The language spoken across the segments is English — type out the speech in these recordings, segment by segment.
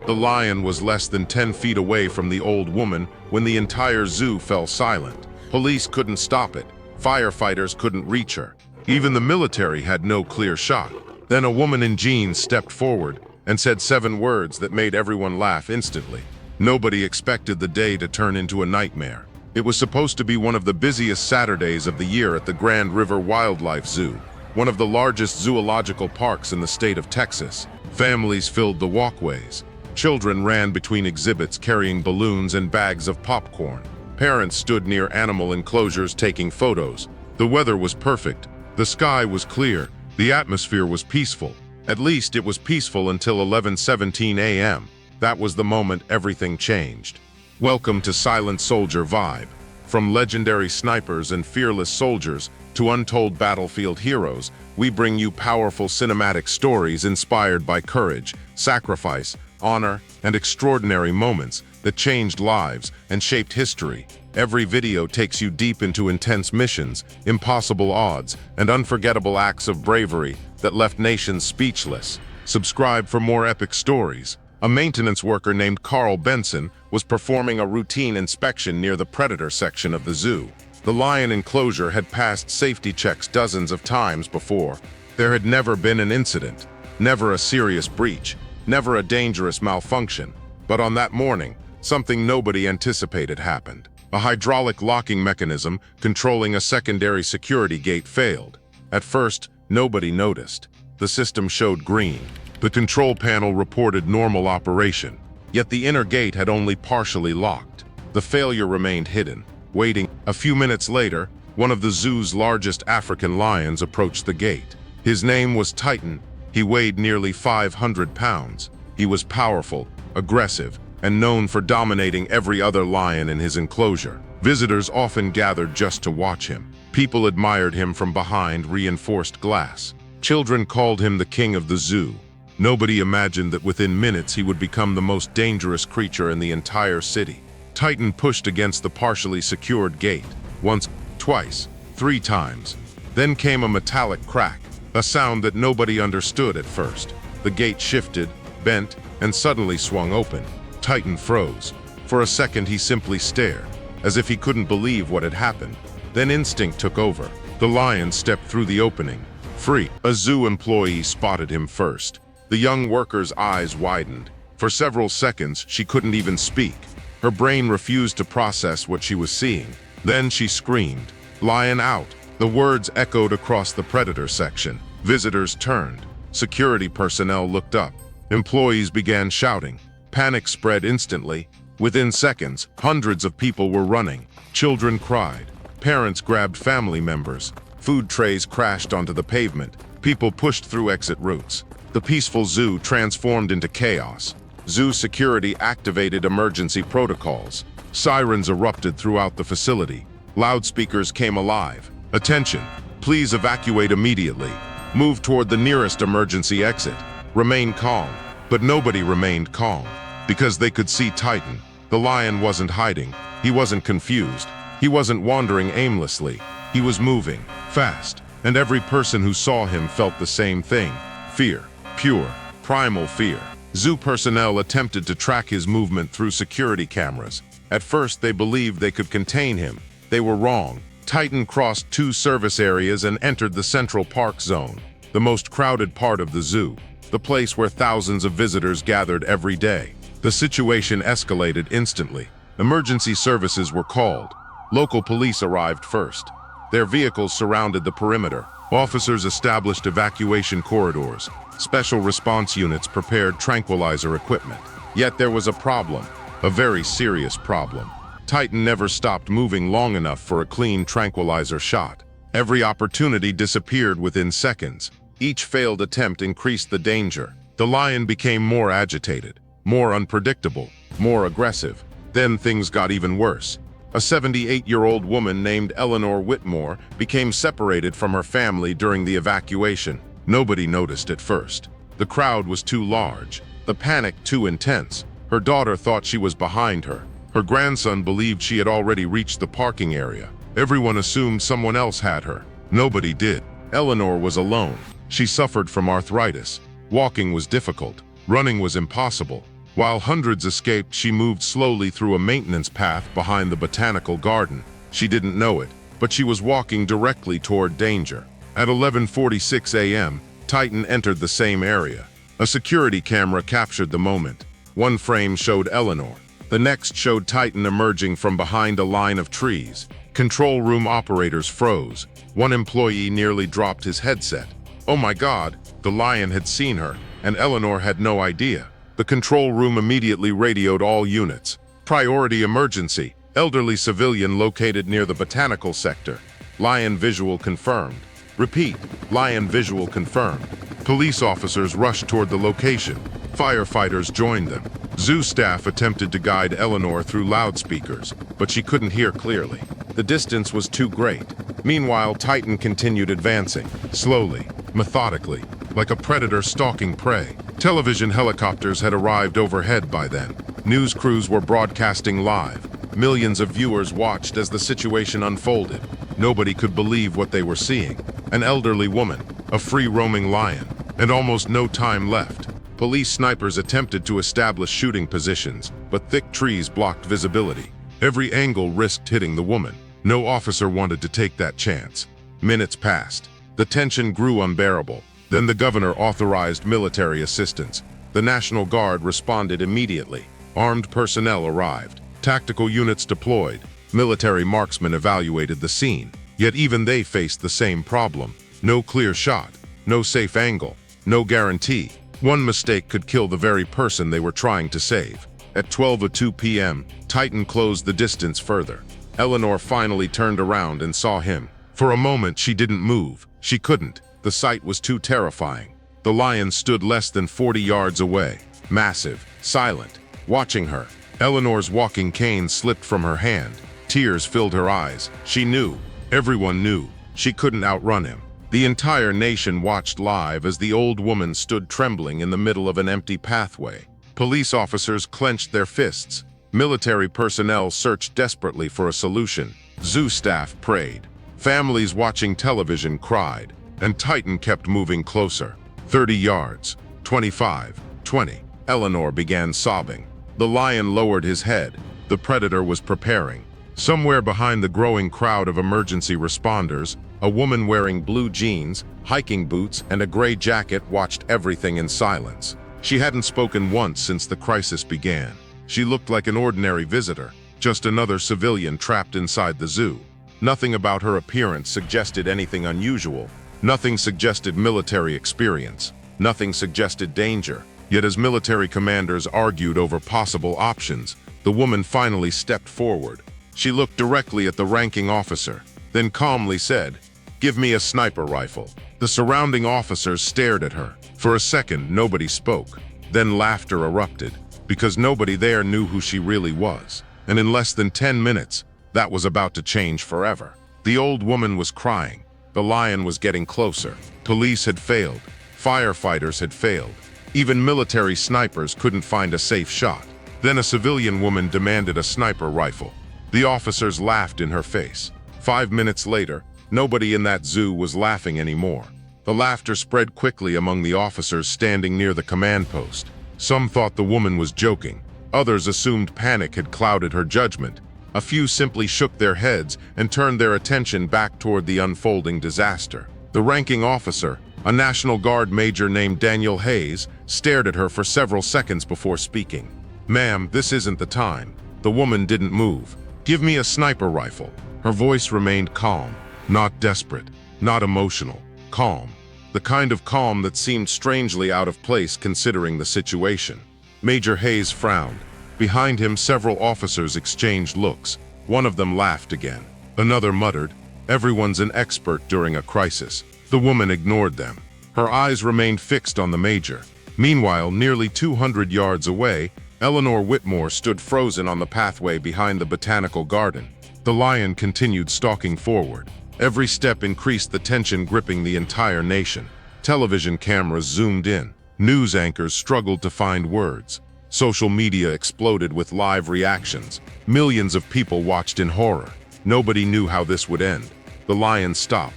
The lion was less than 10 feet away from the old woman when the entire zoo fell silent. Police couldn't stop it. Firefighters couldn't reach her. Even the military had no clear shot. Then a woman in jeans stepped forward and said 7 words that made everyone laugh instantly. Nobody expected the day to turn into a nightmare. It was supposed to be one of the busiest Saturdays of the year at the Grand River Wildlife Zoo, one of the largest zoological parks in the state of Texas. Families filled the walkways. Children ran between exhibits carrying balloons and bags of popcorn. Parents stood near animal enclosures taking photos. The weather was perfect. The sky was clear. The atmosphere was peaceful. At least it was peaceful until 11:17 a.m. That was the moment everything changed. Welcome to Silent Soldier Vibe. From legendary snipers and fearless soldiers to untold battlefield heroes, we bring you powerful cinematic stories inspired by courage, sacrifice, honor, and extraordinary moments that changed lives and shaped history. Every video takes you deep into intense missions, impossible odds, and unforgettable acts of bravery that left nations speechless. Subscribe for more epic stories. A maintenance worker named Carl Benson was performing a routine inspection near the predator section of the zoo. The lion enclosure had passed safety checks dozens of times before. There had never been an incident, never a serious breach, never a dangerous malfunction. But on that morning, something nobody anticipated happened. A hydraulic locking mechanism controlling a secondary security gate failed. At first, nobody noticed. The system showed green. The control panel reported normal operation, yet the inner gate had only partially locked. The failure remained hidden, waiting. A few minutes later, one of the zoo's largest African lions approached the gate. His name was Titan. He weighed nearly 500 pounds. He was powerful, aggressive, and known for dominating every other lion in his enclosure. Visitors often gathered just to watch him. People admired him from behind reinforced glass. Children called him the king of the zoo. Nobody imagined that within minutes he would become the most dangerous creature in the entire city. Titan pushed against the partially secured gate, once, twice, 3 times. Then came a metallic crack, a sound that nobody understood at first. The gate shifted, bent, and suddenly swung open. Titan froze. For a second he simply stared, as if he couldn't believe what had happened. Then instinct took over. The lion stepped through the opening, free. A zoo employee spotted him first. The young worker's eyes widened. For several seconds, she couldn't even speak. Her brain refused to process what she was seeing. Then she screamed, "Lion out!" The words echoed across the predator section. Visitors turned. Security personnel looked up. Employees began shouting. Panic spread instantly. Within seconds, hundreds of people were running. Children cried. Parents grabbed family members. Food trays crashed onto the pavement. People pushed through exit routes. The peaceful zoo transformed into chaos. Zoo security activated emergency protocols. Sirens erupted throughout the facility. Loudspeakers came alive. "Attention! Please evacuate immediately. Move toward the nearest emergency exit. Remain calm." But nobody remained calm, because they could see Titan. The lion wasn't hiding. He wasn't confused. He wasn't wandering aimlessly. He was moving, fast, and every person who saw him felt the same thing: fear. Pure, primal fear. Zoo personnel attempted to track his movement through security cameras. At first, they believed they could contain him. They were wrong. Titan crossed 2 service areas and entered the Central Park Zone, the most crowded part of the zoo, the place where thousands of visitors gathered every day. The situation escalated instantly. Emergency services were called. Local police arrived first. Their vehicles surrounded the perimeter. Officers established evacuation corridors. Special response units prepared tranquilizer equipment. Yet there was a problem, a very serious problem. Titan never stopped moving long enough for a clean tranquilizer shot. Every opportunity disappeared within seconds. Each failed attempt increased the danger. The lion became more agitated, more unpredictable, more aggressive. Then things got even worse. A 78-year-old woman named Eleanor Whitmore became separated from her family during the evacuation. Nobody noticed at first. The crowd was too large, the panic too intense. Her daughter thought she was behind her. Her grandson believed she had already reached the parking area. Everyone assumed someone else had her. Nobody did. Eleanor was alone. She suffered from arthritis. Walking was difficult. Running was impossible. While hundreds escaped, she moved slowly through a maintenance path behind the botanical garden. She didn't know it, but she was walking directly toward danger. At 11:46 a.m., Titan entered the same area. A security camera captured the moment. One frame showed Eleanor. The next showed Titan emerging from behind a line of trees. Control room operators froze. One employee nearly dropped his headset. Oh my God, the lion had seen her, and Eleanor had no idea. The control room immediately radioed all units. Priority emergency. Elderly civilian located near the botanical sector. Lion visual confirmed. Repeat, lion visual confirmed. Police officers rushed toward the location. Firefighters joined them. Zoo staff attempted to guide Eleanor through loudspeakers, but she couldn't hear clearly. The distance was too great. Meanwhile, Titan continued advancing, slowly, methodically, like a predator stalking prey. Television helicopters had arrived overhead by then. News crews were broadcasting live. Millions of viewers watched as the situation unfolded. Nobody could believe what they were seeing. An elderly woman, a free-roaming lion, and almost no time left. Police snipers attempted to establish shooting positions, but thick trees blocked visibility. Every angle risked hitting the woman. No officer wanted to take that chance. Minutes passed. The tension grew unbearable. Then the governor authorized military assistance. The National Guard responded immediately. Armed personnel arrived. Tactical units deployed. Military marksmen evaluated the scene. Yet even they faced the same problem. No clear shot. No safe angle. No guarantee. One mistake could kill the very person they were trying to save. At 12:02 p.m., Titan closed the distance further. Eleanor finally turned around and saw him. For a moment, she didn't move. She couldn't. The sight was too terrifying. The lion stood less than 40 yards away, massive, silent, watching her. Eleanor's walking cane slipped from her hand. Tears filled her eyes. She knew. Everyone knew. She couldn't outrun him. The entire nation watched live as the old woman stood trembling in the middle of an empty pathway. Police officers clenched their fists. Military personnel searched desperately for a solution. Zoo staff prayed. Families watching television cried. And Titan kept moving closer. 30 yards. 25. 20. Eleanor began sobbing. The lion lowered his head. The predator was preparing. Somewhere behind the growing crowd of emergency responders, a woman wearing blue jeans, hiking boots, and a gray jacket watched everything in silence. She hadn't spoken once since the crisis began. She looked like an ordinary visitor, just another civilian trapped inside the zoo. Nothing about her appearance suggested anything unusual. Nothing suggested military experience. Nothing suggested danger. Yet as military commanders argued over possible options, the woman finally stepped forward. She looked directly at the ranking officer, then calmly said, "Give me a sniper rifle." The surrounding officers stared at her. For a second, nobody spoke. Then laughter erupted, because nobody there knew who she really was. And in less than 10 minutes, that was about to change forever. The old woman was crying. The lion was getting closer. Police had failed. Firefighters had failed. Even military snipers couldn't find a safe shot. Then a civilian woman demanded a sniper rifle. The officers laughed in her face. 5 minutes later, nobody in that zoo was laughing anymore. The laughter spread quickly among the officers standing near the command post. Some thought the woman was joking. Others assumed panic had clouded her judgment. A few simply shook their heads and turned their attention back toward the unfolding disaster. The ranking officer, a National Guard major named Daniel Hayes, stared at her for several seconds before speaking. "Ma'am, this isn't the time." The woman didn't move. "Give me a sniper rifle." Her voice remained calm, not desperate, not emotional, calm. The kind of calm that seemed strangely out of place considering the situation. Major Hayes frowned. Behind him, several officers exchanged looks. One of them laughed again. Another muttered, "Everyone's an expert during a crisis." The woman ignored them. Her eyes remained fixed on the major. Meanwhile, nearly 200 yards away, Eleanor Whitmore stood frozen on the pathway behind the botanical garden. The lion continued stalking forward. Every step increased the tension gripping the entire nation. Television cameras zoomed in. News anchors struggled to find words. Social media exploded with live reactions. Millions of people watched in horror. Nobody knew how this would end. The lion stopped.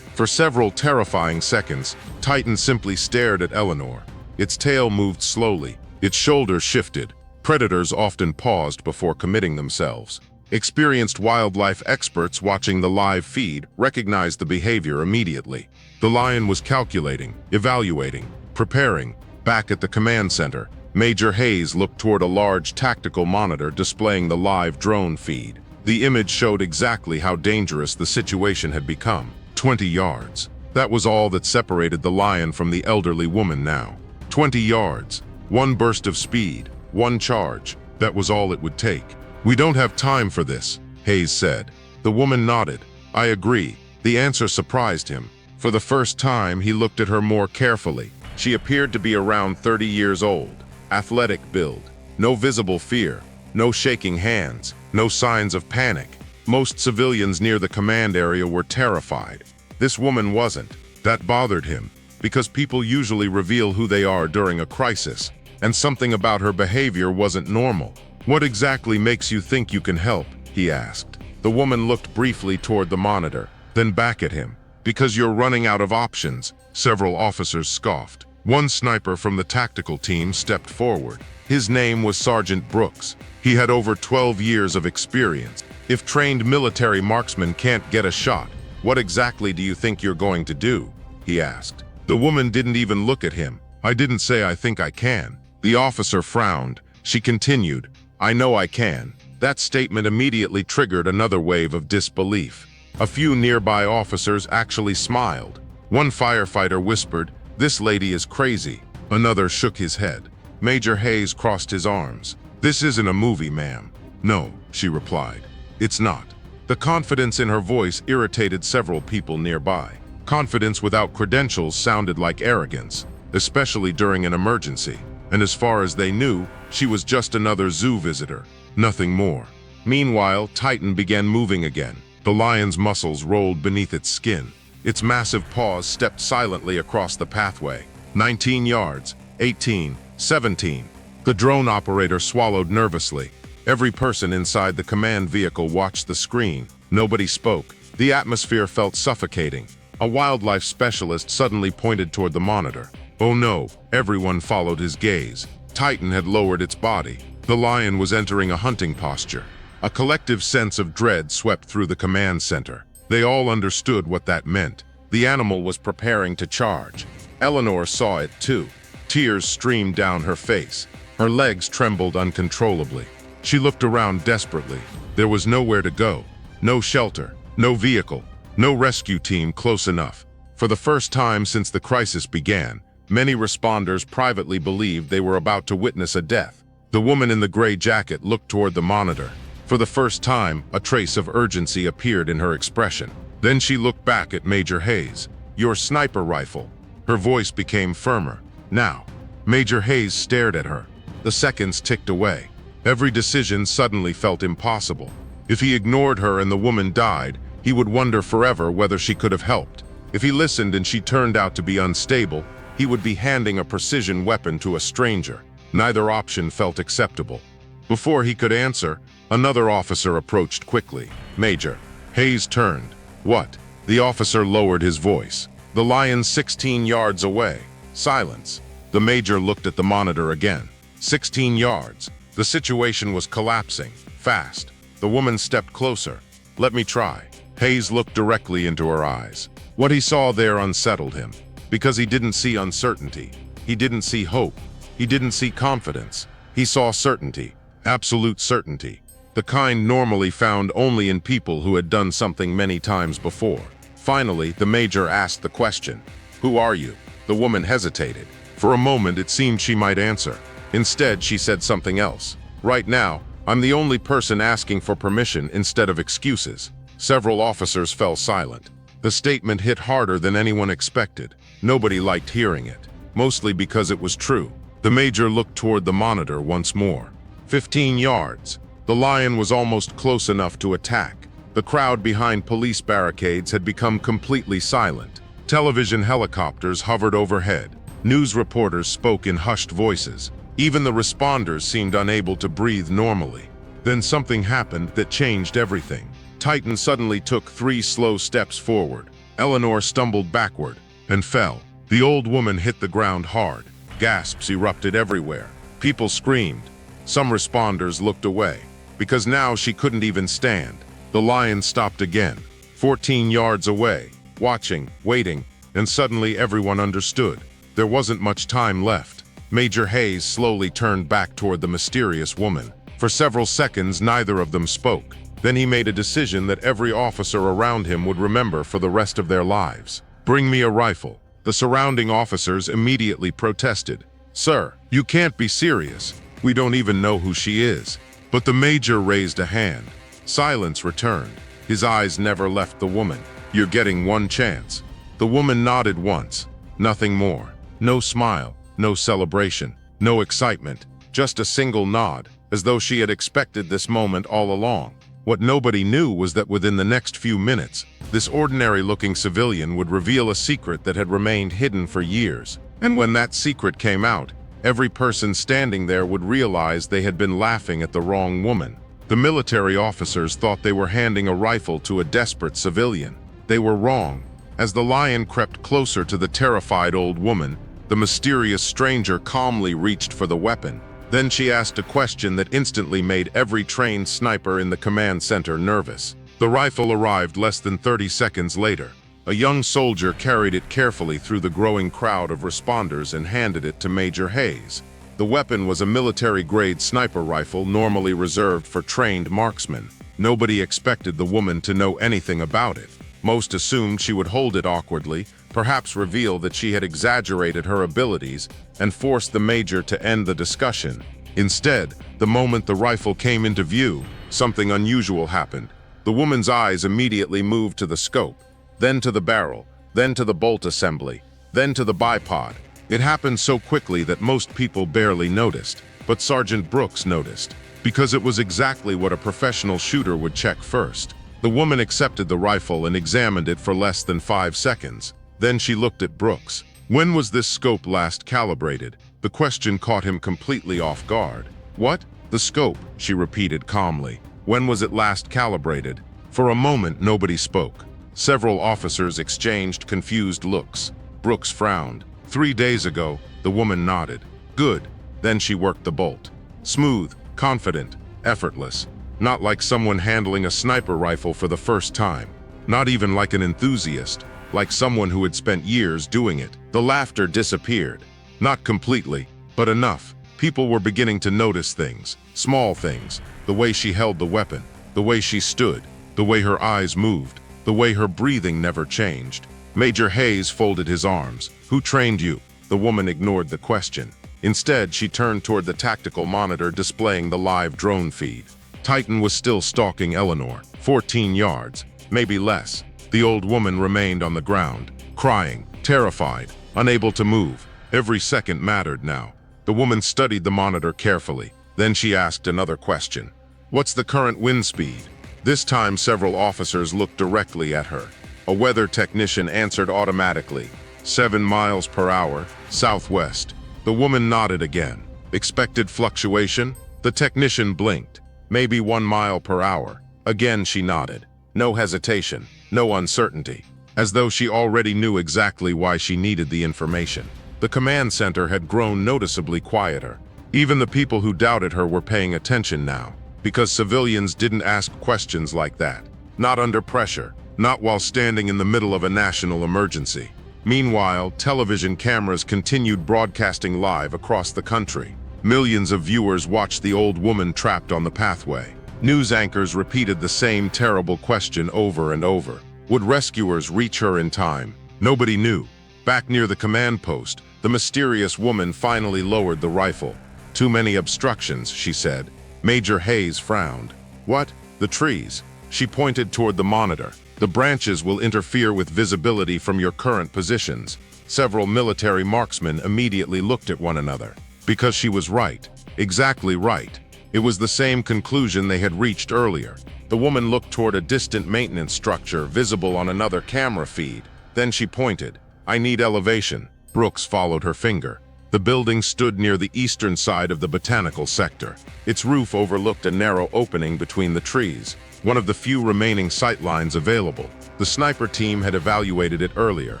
For several terrifying seconds, Titan simply stared at Eleanor. Its tail moved slowly, Its shoulders shifted. Predators often paused before committing themselves. Experienced wildlife experts watching the live feed recognized the behavior immediately. The lion was calculating, evaluating, preparing. Back at the command center, Major Hayes looked toward a large tactical monitor displaying the live drone feed. The image showed exactly how dangerous the situation had become. 20 yards. That was all that separated the lion from the elderly woman now. 20 yards. One burst of speed. One charge. That was all it would take. "We don't have time for this," Hayes said. The woman nodded. "I agree." The answer surprised him. For the first time, he looked at her more carefully. She appeared to be around 30 years old. Athletic build. No visible fear. No shaking hands. No signs of panic. Most civilians near the command area were terrified. This woman wasn't. That bothered him, because people usually reveal who they are during a crisis, and something about her behavior wasn't normal. "What exactly makes you think you can help?" he asked. The woman looked briefly toward the monitor, then back at him. "Because you're running out of options," several officers scoffed. One sniper from the tactical team stepped forward. His name was Sergeant Brooks. He had over 12 years of experience. "If trained military marksmen can't get a shot, what exactly do you think you're going to do?" he asked. The woman didn't even look at him. "I didn't say I think I can." The officer frowned. She continued, "I know I can." That statement immediately triggered another wave of disbelief. A few nearby officers actually smiled. One firefighter whispered, "This lady is crazy." Another shook his head. Major Hayes crossed his arms. "This isn't a movie, ma'am." "No," she replied. "It's not." The confidence in her voice irritated several people nearby. Confidence without credentials sounded like arrogance, especially during an emergency. And as far as they knew, she was just another zoo visitor, nothing more. Meanwhile, Titan began moving again. The lion's muscles rolled beneath its skin. Its massive paws stepped silently across the pathway. 19 yards, 18, 17. The drone operator swallowed nervously. Every person inside the command vehicle watched the screen. Nobody spoke. The atmosphere felt suffocating. A wildlife specialist suddenly pointed toward the monitor. "Oh no," everyone followed his gaze. Titan had lowered its body. The lion was entering a hunting posture. A collective sense of dread swept through the command center. They all understood what that meant. The animal was preparing to charge. Eleanor saw it too. Tears streamed down her face. Her legs trembled uncontrollably. She looked around desperately. There was nowhere to go. No shelter, no vehicle, no rescue team close enough. For the first time since the crisis began, many responders privately believed they were about to witness a death. The woman in the gray jacket looked toward the monitor. For the first time, a trace of urgency appeared in her expression. Then she looked back at Major Hayes. "Your sniper rifle." Her voice became firmer. "Now." Major Hayes stared at her. The seconds ticked away. Every decision suddenly felt impossible. If he ignored her and the woman died, he would wonder forever whether she could have helped. If he listened and she turned out to be unstable, he would be handing a precision weapon to a stranger. Neither option felt acceptable. Before he could answer, another officer approached quickly. "Major." Hayes turned. "What?" The officer lowered his voice. "The lion 16 yards away." Silence. The major looked at the monitor again. 16 yards. The situation was collapsing. Fast. The woman stepped closer. "Let me try." Hayes looked directly into her eyes. What he saw there unsettled him. Because he didn't see uncertainty. He didn't see hope. He didn't see confidence. He saw certainty. Absolute certainty. The kind normally found only in people who had done something many times before. Finally, the major asked the question, "Who are you?" The woman hesitated. For a moment, it seemed she might answer. Instead, she said something else. "Right now, I'm the only person asking for permission instead of excuses." Several officers fell silent. The statement hit harder than anyone expected. Nobody liked hearing it, mostly because it was true. The major looked toward the monitor once more. 15 yards. The lion was almost close enough to attack. The crowd behind police barricades had become completely silent. Television helicopters hovered overhead. News reporters spoke in hushed voices. Even the responders seemed unable to breathe normally. Then something happened that changed everything. Titan suddenly took 3 slow steps forward. Eleanor stumbled backward and fell. The old woman hit the ground hard. Gasps erupted everywhere. People screamed. Some responders looked away, because now she couldn't even stand. The lion stopped again, 14 yards away, watching, waiting, and suddenly everyone understood. There wasn't much time left. Major Hayes slowly turned back toward the mysterious woman. For several seconds, neither of them spoke. Then he made a decision that every officer around him would remember for the rest of their lives. "Bring me a rifle." The surrounding officers immediately protested. "Sir, you can't be serious. We don't even know who she is." But the major raised a hand. Silence returned. His eyes never left the woman. "You're getting one chance." The woman nodded once. Nothing more. No smile, no celebration, no excitement. Just a single nod, as though she had expected this moment all along. What nobody knew was that within the next few minutes, this ordinary-looking civilian would reveal a secret that had remained hidden for years. And when that secret came out, every person standing there would realize they had been laughing at the wrong woman. The military officers thought they were handing a rifle to a desperate civilian. They were wrong. As the lion crept closer to the terrified old woman, the mysterious stranger calmly reached for the weapon. Then she asked a question that instantly made every trained sniper in the command center nervous. The rifle arrived less than 30 seconds later. A young soldier carried it carefully through the growing crowd of responders and handed it to Major Hayes. The weapon was a military-grade sniper rifle normally reserved for trained marksmen. Nobody expected the woman to know anything about it. Most assumed she would hold it awkwardly, perhaps reveal that she had exaggerated her abilities, and force the major to end the discussion. Instead, the moment the rifle came into view, something unusual happened. The woman's eyes immediately moved to the scope, then to the barrel, then to the bolt assembly, then to the bipod. It happened so quickly that most people barely noticed, but Sergeant Brooks noticed, because it was exactly what a professional shooter would check first. The woman accepted the rifle and examined it for less than 5 seconds. Then she looked at Brooks. "When was this scope last calibrated?" The question caught him completely off guard. "What? The scope," she repeated calmly. "When was it last calibrated?" For a moment, nobody spoke. Several officers exchanged confused looks. Brooks frowned. 3 days ago, the woman nodded. "Good." Then she worked the bolt. Smooth, confident, effortless. Not like someone handling a sniper rifle for the first time. Not even like an enthusiast. Like someone who had spent years doing it. The laughter disappeared. Not completely, but enough. People were beginning to notice things. Small things. The way she held the weapon. The way she stood. The way her eyes moved. The way her breathing never changed. Major Hayes folded his arms. "Who trained you?" The woman ignored the question. Instead, she turned toward the tactical monitor displaying the live drone feed. Titan was still stalking Eleanor, 14 yards, maybe less. The old woman remained on the ground, crying, terrified, unable to move. Every second mattered now. The woman studied the monitor carefully. Then she asked another question. "What's the current wind speed?" This time several officers looked directly at her. A weather technician answered automatically. 7 miles per hour, southwest. The woman nodded again. "Expected fluctuation?" The technician blinked. "Maybe 1 mile per hour." Again she nodded. No hesitation, no uncertainty. As though she already knew exactly why she needed the information. The command center had grown noticeably quieter. Even the people who doubted her were paying attention now. Because civilians didn't ask questions like that. Not under pressure. Not while standing in the middle of a national emergency. Meanwhile, television cameras continued broadcasting live across the country. Millions of viewers watched the old woman trapped on the pathway. News anchors repeated the same terrible question over and over. Would rescuers reach her in time? Nobody knew. Back near the command post, the mysterious woman finally lowered the rifle. "Too many obstructions," she said. Major Hayes frowned. "What?" "The trees." She pointed toward the monitor. "The branches will interfere with visibility from your current positions." Several military marksmen immediately looked at one another. Because she was right. Exactly right. It was the same conclusion they had reached earlier. The woman looked toward a distant maintenance structure visible on another camera feed. Then she pointed. "I need elevation." Brooks followed her finger. The building stood near the eastern side of the botanical sector. Its roof overlooked a narrow opening between the trees, one of the few remaining sightlines available. The sniper team had evaluated it earlier,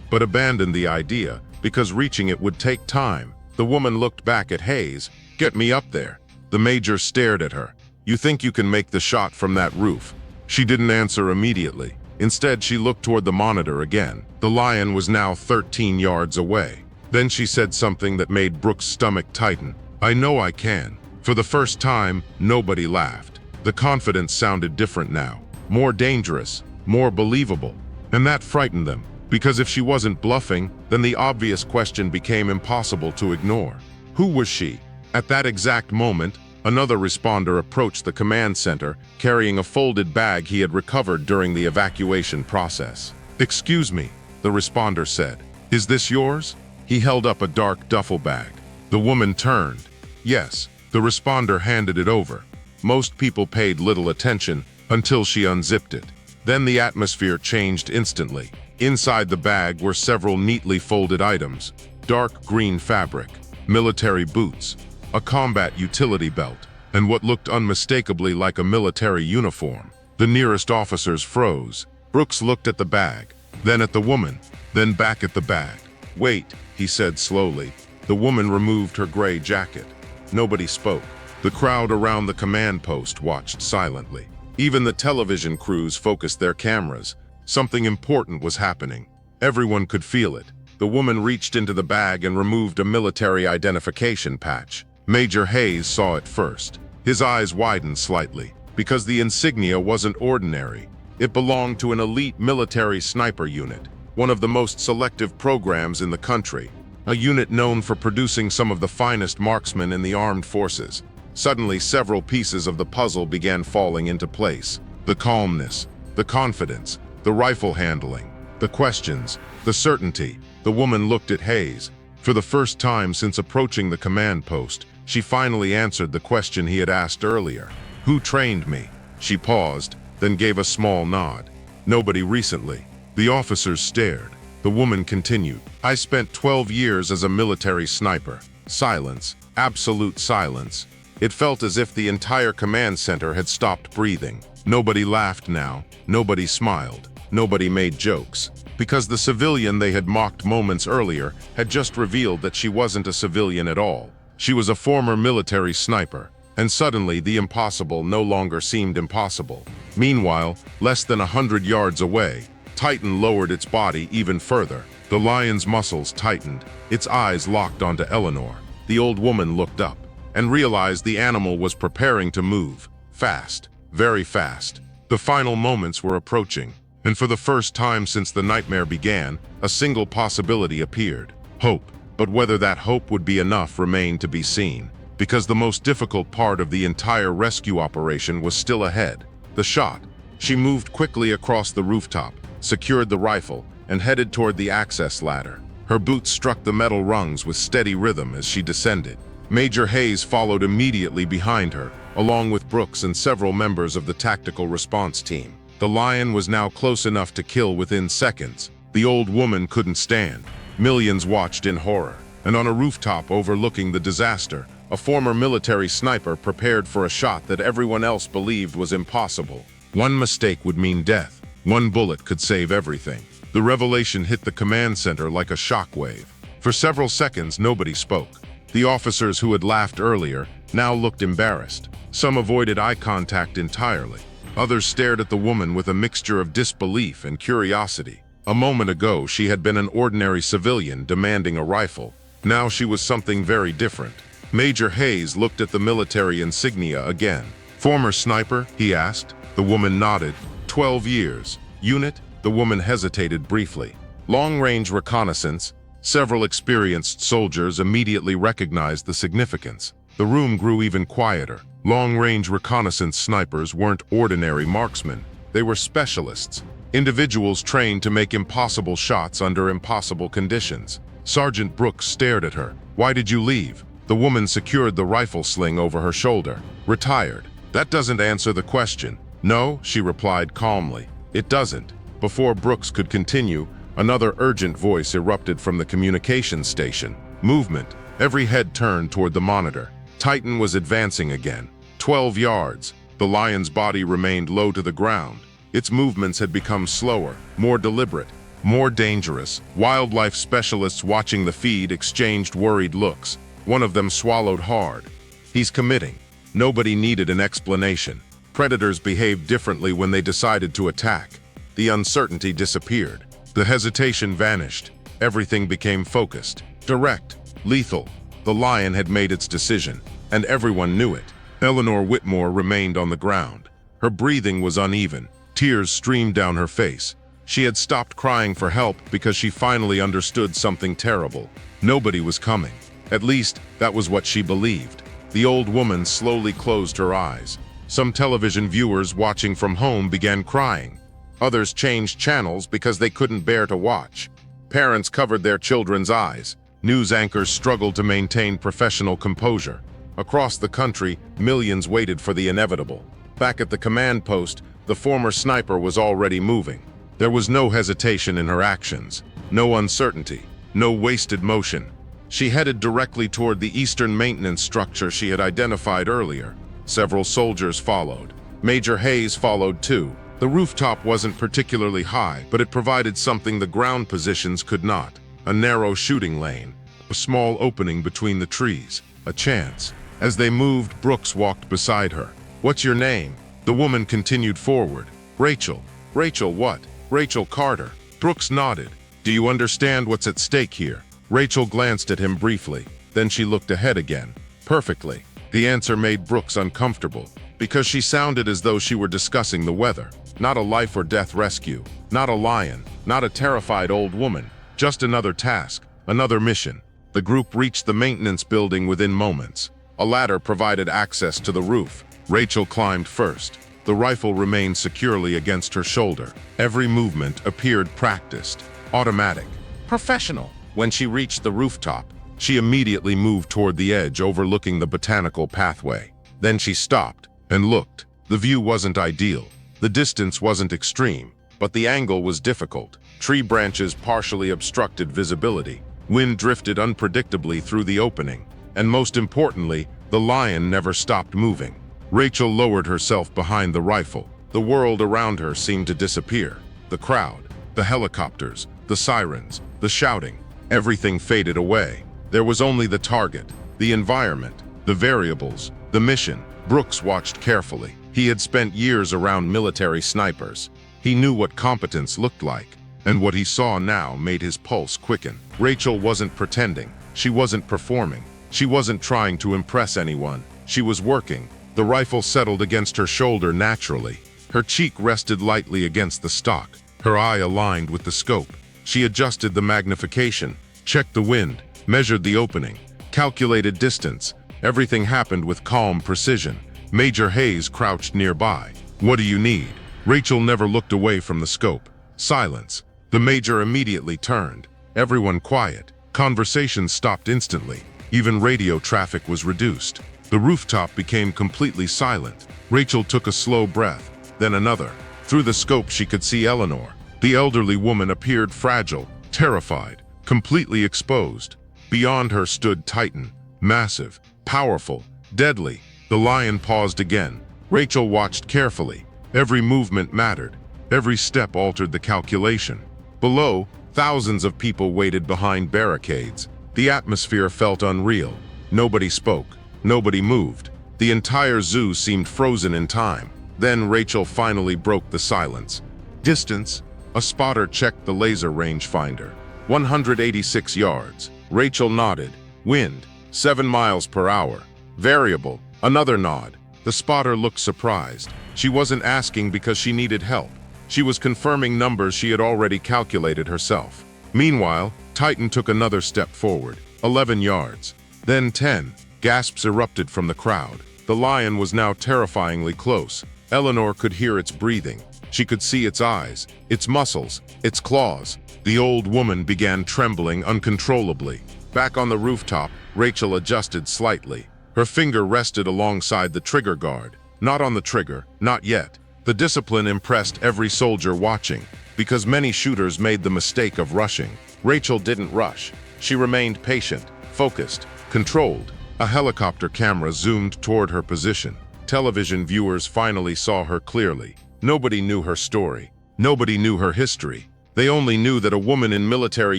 but abandoned the idea because reaching it would take time. The woman looked back at Hayes. Get me up there." The major stared at her. "You think you can make the shot from that roof?" She didn't answer immediately. Instead, she looked toward the monitor again. The lion was now 13 yards away. Then she said something that made Brooks' stomach tighten. "I know I can." For the first time, nobody laughed. The confidence sounded different now, more dangerous, more believable. And that frightened them, because if she wasn't bluffing, then the obvious question became impossible to ignore. Who was she? At that exact moment, another responder approached the command center, carrying a folded bag he had recovered during the evacuation process. "Excuse me," the responder said. "Is this yours?" He held up a dark duffel bag. The woman turned. "Yes." The responder handed it over. Most people paid little attention until she unzipped it. Then the atmosphere changed instantly. Inside the bag were several neatly folded items: dark green fabric, military boots, a combat utility belt, and what looked unmistakably like a military uniform. The nearest officers froze. Brooks looked at the bag, then at the woman, then back at the bag. "Wait," he said slowly. The woman removed her gray jacket. Nobody spoke. The crowd around the command post watched silently. Even the television crews focused their cameras. Something important was happening. Everyone could feel it. The woman reached into the bag and removed a military identification patch. Major Hayes saw it first. His eyes widened slightly, because the insignia wasn't ordinary. It belonged to an elite military sniper unit, one of the most selective programs in the country, a unit known for producing some of the finest marksmen in the armed forces. Suddenly, several pieces of the puzzle began falling into place. The calmness, the confidence, the rifle handling, the questions, the certainty. The woman looked at Hayes. For the first time since approaching the command post, she finally answered the question he had asked earlier. "Who trained me?" She paused, then gave a small nod. "Nobody recently." The officers stared. The woman continued. "I spent 12 years as a military sniper." Silence, absolute silence. It felt as if the entire command center had stopped breathing. Nobody laughed now, nobody smiled, nobody made jokes. Because the civilian they had mocked moments earlier had just revealed that she wasn't a civilian at all. She was a former military sniper, and suddenly the impossible no longer seemed impossible. Meanwhile, less than 100 yards away, Titan lowered its body even further. The lion's muscles tightened, its eyes locked onto Eleanor. The old woman looked up and realized the animal was preparing to move, fast, very fast. The final moments were approaching, and for the first time since the nightmare began, a single possibility appeared: hope. But whether that hope would be enough remained to be seen, because the most difficult part of the entire rescue operation was still ahead: the shot. She moved quickly across the rooftop, secured the rifle, and headed toward the access ladder. Her boots struck the metal rungs with steady rhythm as she descended. Major Hayes followed immediately behind her, along with Brooks and several members of the tactical response team. The lion was now close enough to kill within seconds. The old woman couldn't stand. Millions watched in horror, and on a rooftop overlooking the disaster, a former military sniper prepared for a shot that everyone else believed was impossible. One mistake would mean death. One bullet could save everything. The revelation hit the command center like a shockwave. For several seconds, nobody spoke. The officers who had laughed earlier now looked embarrassed. Some avoided eye contact entirely. Others stared at the woman with a mixture of disbelief and curiosity. A moment ago, she had been an ordinary civilian demanding a rifle. Now she was something very different. Major Hayes looked at the military insignia again. "Former sniper?" he asked. The woman nodded. 12 years. Unit? The woman hesitated briefly. Long-range reconnaissance. Several experienced soldiers immediately recognized the significance. The room grew even quieter. Long-range reconnaissance snipers weren't ordinary marksmen. They were specialists. Individuals trained to make impossible shots under impossible conditions. Sergeant Brooks stared at her. "Why did you leave?" The woman secured the rifle sling over her shoulder. "Retired." "That doesn't answer the question." "No," she replied calmly. "It doesn't." Before Brooks could continue, another urgent voice erupted from the communications station. Movement. Every head turned toward the monitor. Titan was advancing again. 12 yards. The lion's body remained low to the ground. Its movements had become slower, more deliberate, more dangerous. Wildlife specialists watching the feed exchanged worried looks. One of them swallowed hard. He's committing. Nobody needed an explanation. Predators behaved differently when they decided to attack. The uncertainty disappeared. The hesitation vanished. Everything became focused, direct, lethal. The lion had made its decision, and everyone knew it. Eleanor Whitmore remained on the ground. Her breathing was uneven. Tears streamed down her face. She had stopped crying for help because she finally understood something terrible. Nobody was coming. At least, that was what she believed. The old woman slowly closed her eyes. Some television viewers watching from home began crying. Others changed channels because they couldn't bear to watch. Parents covered their children's eyes. News anchors struggled to maintain professional composure. Across the country, millions waited for the inevitable. Back at the command post, the former sniper was already moving. There was no hesitation in her actions, no uncertainty, no wasted motion. She headed directly toward the eastern maintenance structure she had identified earlier. Several soldiers followed. Major Hayes followed too. The rooftop wasn't particularly high, but it provided something the ground positions could not. A narrow shooting lane, a small opening between the trees, a chance. As they moved, Brooks walked beside her. "What's your name?" The woman continued forward. "Rachel." "Rachel what?" "Rachel Carter." Brooks nodded. "Do you understand what's at stake here?" Rachel glanced at him briefly. Then she looked ahead again. "Perfectly." The answer made Brooks uncomfortable, because she sounded as though she were discussing the weather. Not a life or death rescue, not a lion, not a terrified old woman, just another task, another mission. The group reached the maintenance building within moments. A ladder provided access to the roof. Rachel climbed first. The rifle remained securely against her shoulder. Every movement appeared practiced, automatic, professional. When she reached the rooftop, she immediately moved toward the edge overlooking the botanical pathway. Then she stopped and looked. The view wasn't ideal. The distance wasn't extreme, but the angle was difficult. Tree branches partially obstructed visibility. Wind drifted unpredictably through the opening. And most importantly, the lion never stopped moving. Rachel lowered herself behind the rifle. The world around her seemed to disappear. The crowd, the helicopters, the sirens, the shouting, everything faded away. There was only the target, the environment, the variables, the mission. Brooks watched carefully. He had spent years around military snipers. He knew what competence looked like, and what he saw now made his pulse quicken. Rachel wasn't pretending. She wasn't performing. She wasn't trying to impress anyone. She was working. The rifle settled against her shoulder naturally. Her cheek rested lightly against the stock. Her eye aligned with the scope. She adjusted the magnification, checked the wind, measured the opening, calculated distance. Everything happened with calm precision. Major Hayes crouched nearby. "What do you need?" Rachel never looked away from the scope. Silence. The major immediately turned. Everyone quiet. Conversation stopped instantly. Even radio traffic was reduced. The rooftop became completely silent. Rachel took a slow breath, then another. Through the scope she could see Eleanor. The elderly woman appeared fragile, terrified, completely exposed. Beyond her stood Titan, massive, powerful, deadly. The lion paused again. Rachel watched carefully. Every movement mattered. Every step altered the calculation. Below, thousands of people waited behind barricades. The atmosphere felt unreal. Nobody spoke. Nobody moved. The entire zoo seemed frozen in time. Then Rachel finally broke the silence. Distance. A spotter checked the laser rangefinder. 186 yards. Rachel nodded. Wind. 7 miles per hour. Variable. Another nod. The spotter looked surprised. She wasn't asking because she needed help. She was confirming numbers she had already calculated herself. Meanwhile, Titan took another step forward. 11 yards. Then 10. Gasps erupted from the crowd. The lion was now terrifyingly close. Eleanor could hear its breathing. She could see its eyes, its muscles, its claws. The old woman began trembling uncontrollably. Back on the rooftop, Rachel adjusted slightly. Her finger rested alongside the trigger guard. Not on the trigger, not yet. The discipline impressed every soldier watching, because many shooters made the mistake of rushing. Rachel didn't rush. She remained patient, focused, controlled. A helicopter camera zoomed toward her position. Television viewers finally saw her clearly. Nobody knew her story. Nobody knew her history. They only knew that a woman in military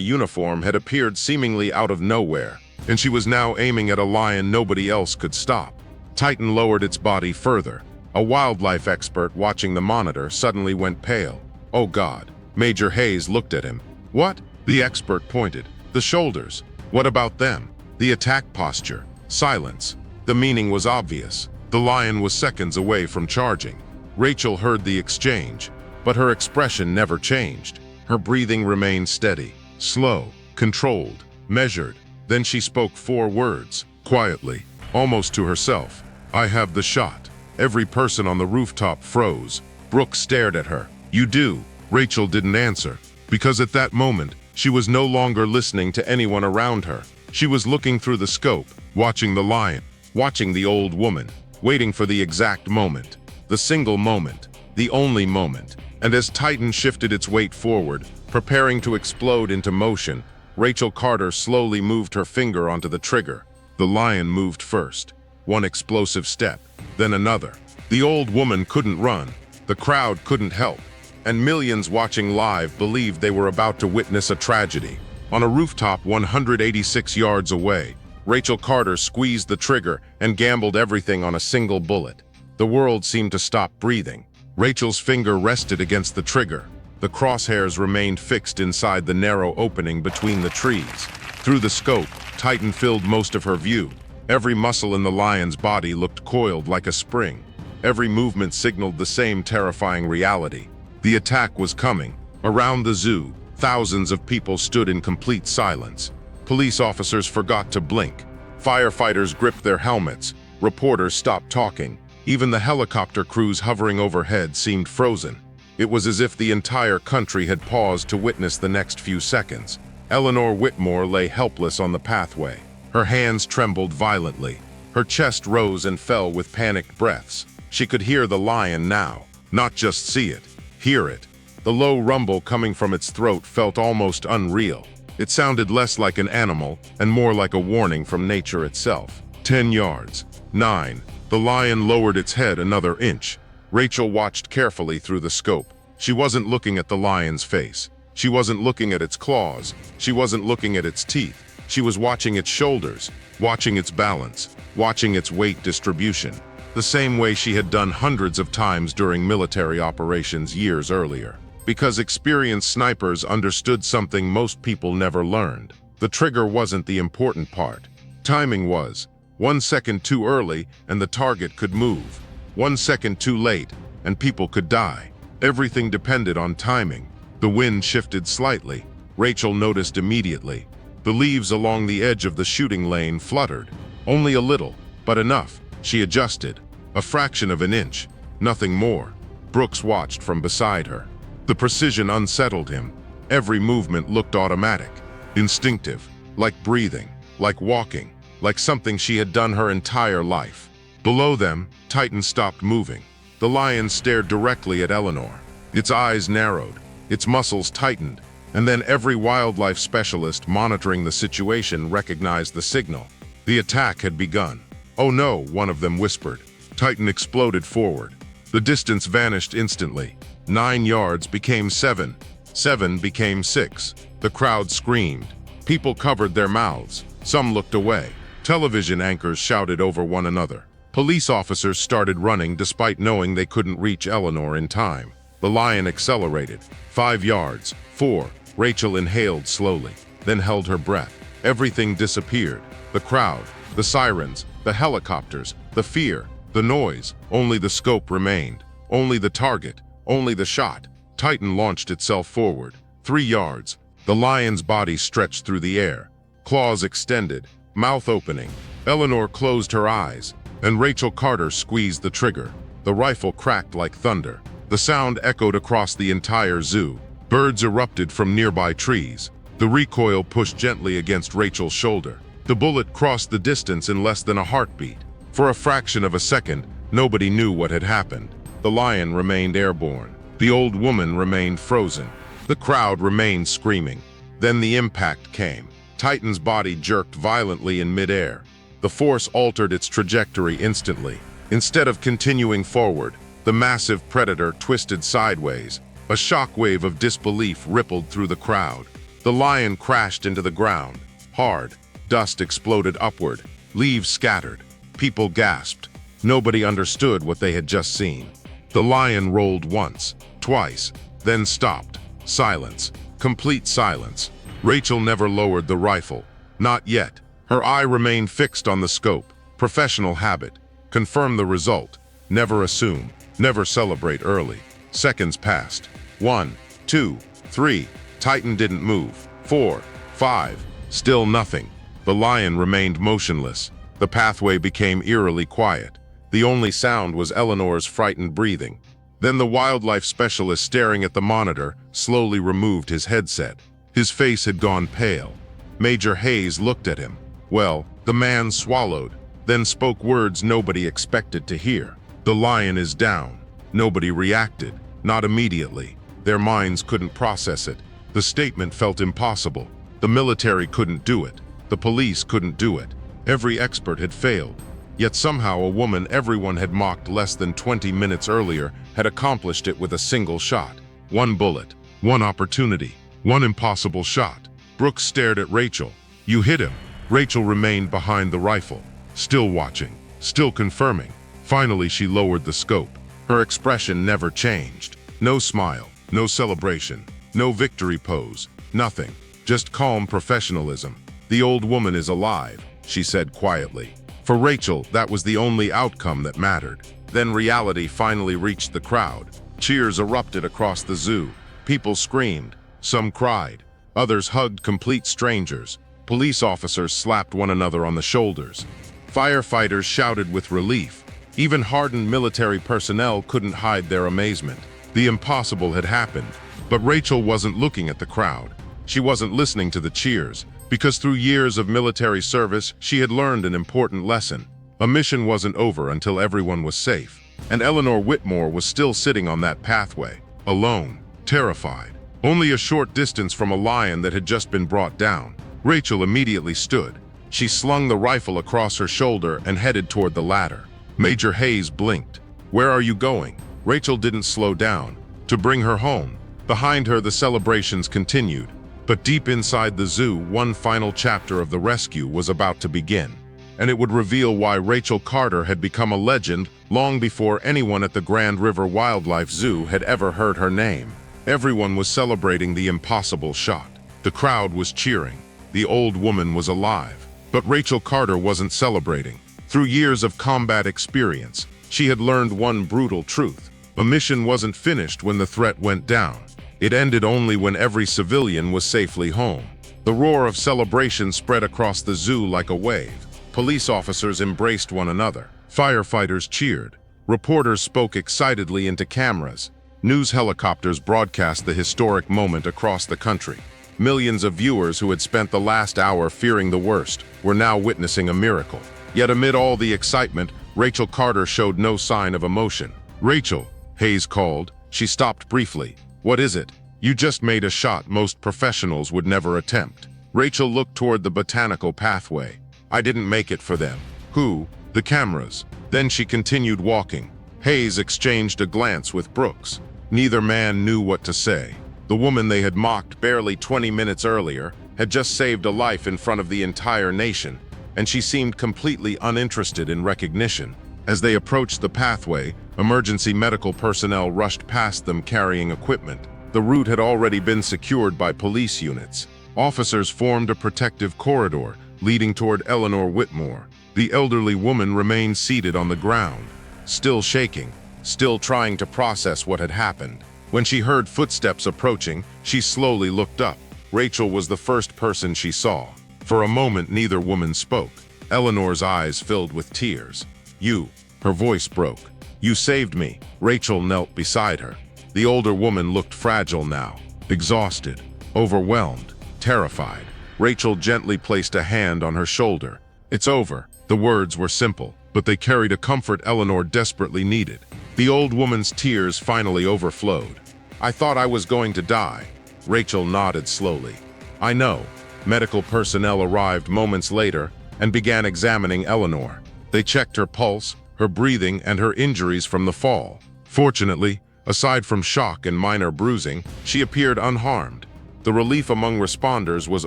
uniform had appeared seemingly out of nowhere, and she was now aiming at a lion nobody else could stop. Titan lowered its body further. A wildlife expert watching the monitor suddenly went pale. "Oh God." Major Hayes looked at him. "What?" The expert pointed. "The shoulders. What about them? The attack posture. Silence." The meaning was obvious. The lion was seconds away from charging. Rachel heard the exchange, but her expression never changed. Her breathing remained steady, slow, controlled, measured. Then she spoke 4 words, quietly, almost to herself. "I have the shot." Every person on the rooftop froze. Brooke stared at her. "You do." Rachel didn't answer, because at that moment, she was no longer listening to anyone around her. She was looking through the scope, watching the lion, watching the old woman, waiting for the exact moment, the single moment, the only moment. And as Titan shifted its weight forward, preparing to explode into motion, Rachel Carter slowly moved her finger onto the trigger. The lion moved first. One explosive step, then another. The old woman couldn't run. The crowd couldn't help. And millions watching live believed they were about to witness a tragedy. On a rooftop 186 yards away, Rachel Carter squeezed the trigger and gambled everything on a single bullet. The world seemed to stop breathing. Rachel's finger rested against the trigger. The crosshairs remained fixed inside the narrow opening between the trees. Through the scope, Titan filled most of her view. Every muscle in the lion's body looked coiled like a spring. Every movement signaled the same terrifying reality. The attack was coming. Around the zoo, thousands of people stood in complete silence. Police officers forgot to blink. Firefighters gripped their helmets. Reporters stopped talking. Even the helicopter crews hovering overhead seemed frozen. It was as if the entire country had paused to witness the next few seconds. Eleanor Whitmore lay helpless on the pathway. Her hands trembled violently. Her chest rose and fell with panicked breaths. She could hear the lion now, not just see it, hear it. The low rumble coming from its throat felt almost unreal. It sounded less like an animal and more like a warning from nature itself. 10 yards. 9. The lion lowered its head another inch. Rachel watched carefully through the scope. She wasn't looking at the lion's face. She wasn't looking at its claws. She wasn't looking at its teeth. She was watching its shoulders, watching its balance, watching its weight distribution, the same way she had done hundreds of times during military operations years earlier. Because experienced snipers understood something most people never learned. The trigger wasn't the important part. Timing was. 1 second too early and the target could move. 1 second too late and people could die. Everything depended on timing. The wind shifted slightly. Rachel noticed immediately. The leaves along the edge of the shooting lane fluttered. Only a little, but enough. She adjusted. A fraction of an inch. Nothing more. Brooks watched from beside her. The precision unsettled him. Every movement looked automatic, instinctive, like breathing, like walking, like something she had done her entire life. Below them, Titan stopped moving. The lion stared directly at Eleanor. Its eyes narrowed, its muscles tightened, and then every wildlife specialist monitoring the situation recognized the signal. The attack had begun. "Oh no," one of them whispered. Titan exploded forward. The distance vanished instantly. 9 yards became 7. 7 became 6. The crowd screamed. People covered their mouths. Some looked away. Television anchors shouted over one another. Police officers started running despite knowing they couldn't reach Eleanor in time. The lion accelerated. 5 yards. 4. Rachel inhaled slowly, then held her breath. Everything disappeared. The crowd, the sirens, the helicopters, the fear, the noise. Only the scope remained. Only the target. Only the shot. Titan launched itself forward. 3 yards. The lion's body stretched through the air. Claws extended, mouth opening. Eleanor closed her eyes, and Rachel Carter squeezed the trigger. The rifle cracked like thunder. The sound echoed across the entire zoo. Birds erupted from nearby trees. The recoil pushed gently against Rachel's shoulder. The bullet crossed the distance in less than a heartbeat. For a fraction of a second, nobody knew what had happened. The lion remained airborne. The old woman remained frozen. The crowd remained screaming. Then the impact came. Titan's body jerked violently in midair. The force altered its trajectory instantly. Instead of continuing forward, the massive predator twisted sideways. A shockwave of disbelief rippled through the crowd. The lion crashed into the ground. Hard. Dust exploded upward. Leaves scattered. People gasped. Nobody understood what they had just seen. The lion rolled once, twice, then stopped. Silence. Complete silence. Rachel never lowered the rifle. Not yet. Her eye remained fixed on the scope. Professional habit. Confirm the result. Never assume. Never celebrate early. Seconds passed. 1, 2, 3. Titan didn't move. 4, 5. Still nothing. The lion remained motionless. The pathway became eerily quiet. The only sound was Eleanor's frightened breathing. Then the wildlife specialist, staring at the monitor, slowly removed his headset. His face had gone pale. Major Hayes looked at him. Well, the man swallowed, then spoke words nobody expected to hear. The lion is down. Nobody reacted. Not immediately. Their minds couldn't process it. The statement felt impossible. The military couldn't do it. The police couldn't do it. Every expert had failed. Yet somehow a woman everyone had mocked less than 20 minutes earlier had accomplished it with a single shot. One bullet, one opportunity, one impossible shot. Brooks stared at Rachel. You hit him. Rachel remained behind the rifle, still watching, still confirming. Finally, she lowered the scope. Her expression never changed. No smile, no celebration, no victory pose, nothing. Just calm professionalism. The old woman is alive, she said quietly. For Rachel, that was the only outcome that mattered. Then reality finally reached the crowd. Cheers erupted across the zoo. People screamed. Some cried. Others hugged complete strangers. Police officers slapped one another on the shoulders. Firefighters shouted with relief. Even hardened military personnel couldn't hide their amazement. The impossible had happened. But Rachel wasn't looking at the crowd. She wasn't listening to the cheers. Because through years of military service, she had learned an important lesson. A mission wasn't over until everyone was safe. And Eleanor Whitmore was still sitting on that pathway, alone, terrified, only a short distance from a lion that had just been brought down. Rachel immediately stood. She slung the rifle across her shoulder and headed toward the ladder. Major Hayes blinked. Where are you going? Rachel didn't slow down. To bring her home. Behind her, the celebrations continued. But deep inside the zoo, one final chapter of the rescue was about to begin. And it would reveal why Rachel Carter had become a legend long before anyone at the Grand River Wildlife Zoo had ever heard her name. Everyone was celebrating the impossible shot. The crowd was cheering. The old woman was alive. But Rachel Carter wasn't celebrating. Through years of combat experience, she had learned one brutal truth. A mission wasn't finished when the threat went down. It ended only when every civilian was safely home. The roar of celebration spread across the zoo like a wave. Police officers embraced one another. Firefighters cheered. Reporters spoke excitedly into cameras. News helicopters broadcast the historic moment across the country. Millions of viewers who had spent the last hour fearing the worst were now witnessing a miracle. Yet amid all the excitement, Rachel Carter showed no sign of emotion. Rachel, Hayes called. She stopped briefly. What is it? You just made a shot most professionals would never attempt. Rachel looked toward the botanical pathway. I didn't make it for them. Who? The cameras. Then she continued walking. Hayes exchanged a glance with Brooks. Neither man knew what to say. The woman they had mocked barely 20 minutes earlier had just saved a life in front of the entire nation, and she seemed completely uninterested in recognition. As they approached the pathway, emergency medical personnel rushed past them carrying equipment. The route had already been secured by police units. Officers formed a protective corridor leading toward Eleanor Whitmore. The elderly woman remained seated on the ground, still shaking, still trying to process what had happened. When she heard footsteps approaching, she slowly looked up. Rachel was the first person she saw. For a moment, neither woman spoke. Eleanor's eyes filled with tears. You, her voice broke. You saved me. Rachel knelt beside her. The older woman looked fragile now, exhausted, overwhelmed, terrified. Rachel gently placed a hand on her shoulder. It's over. The words were simple, but they carried a comfort Eleanor desperately needed. The old woman's tears finally overflowed. I thought I was going to die. Rachel nodded slowly. I know. Medical personnel arrived moments later and began examining Eleanor. They checked her pulse, her breathing, and her injuries from the fall. Fortunately, aside from shock and minor bruising, she appeared unharmed. The relief among responders was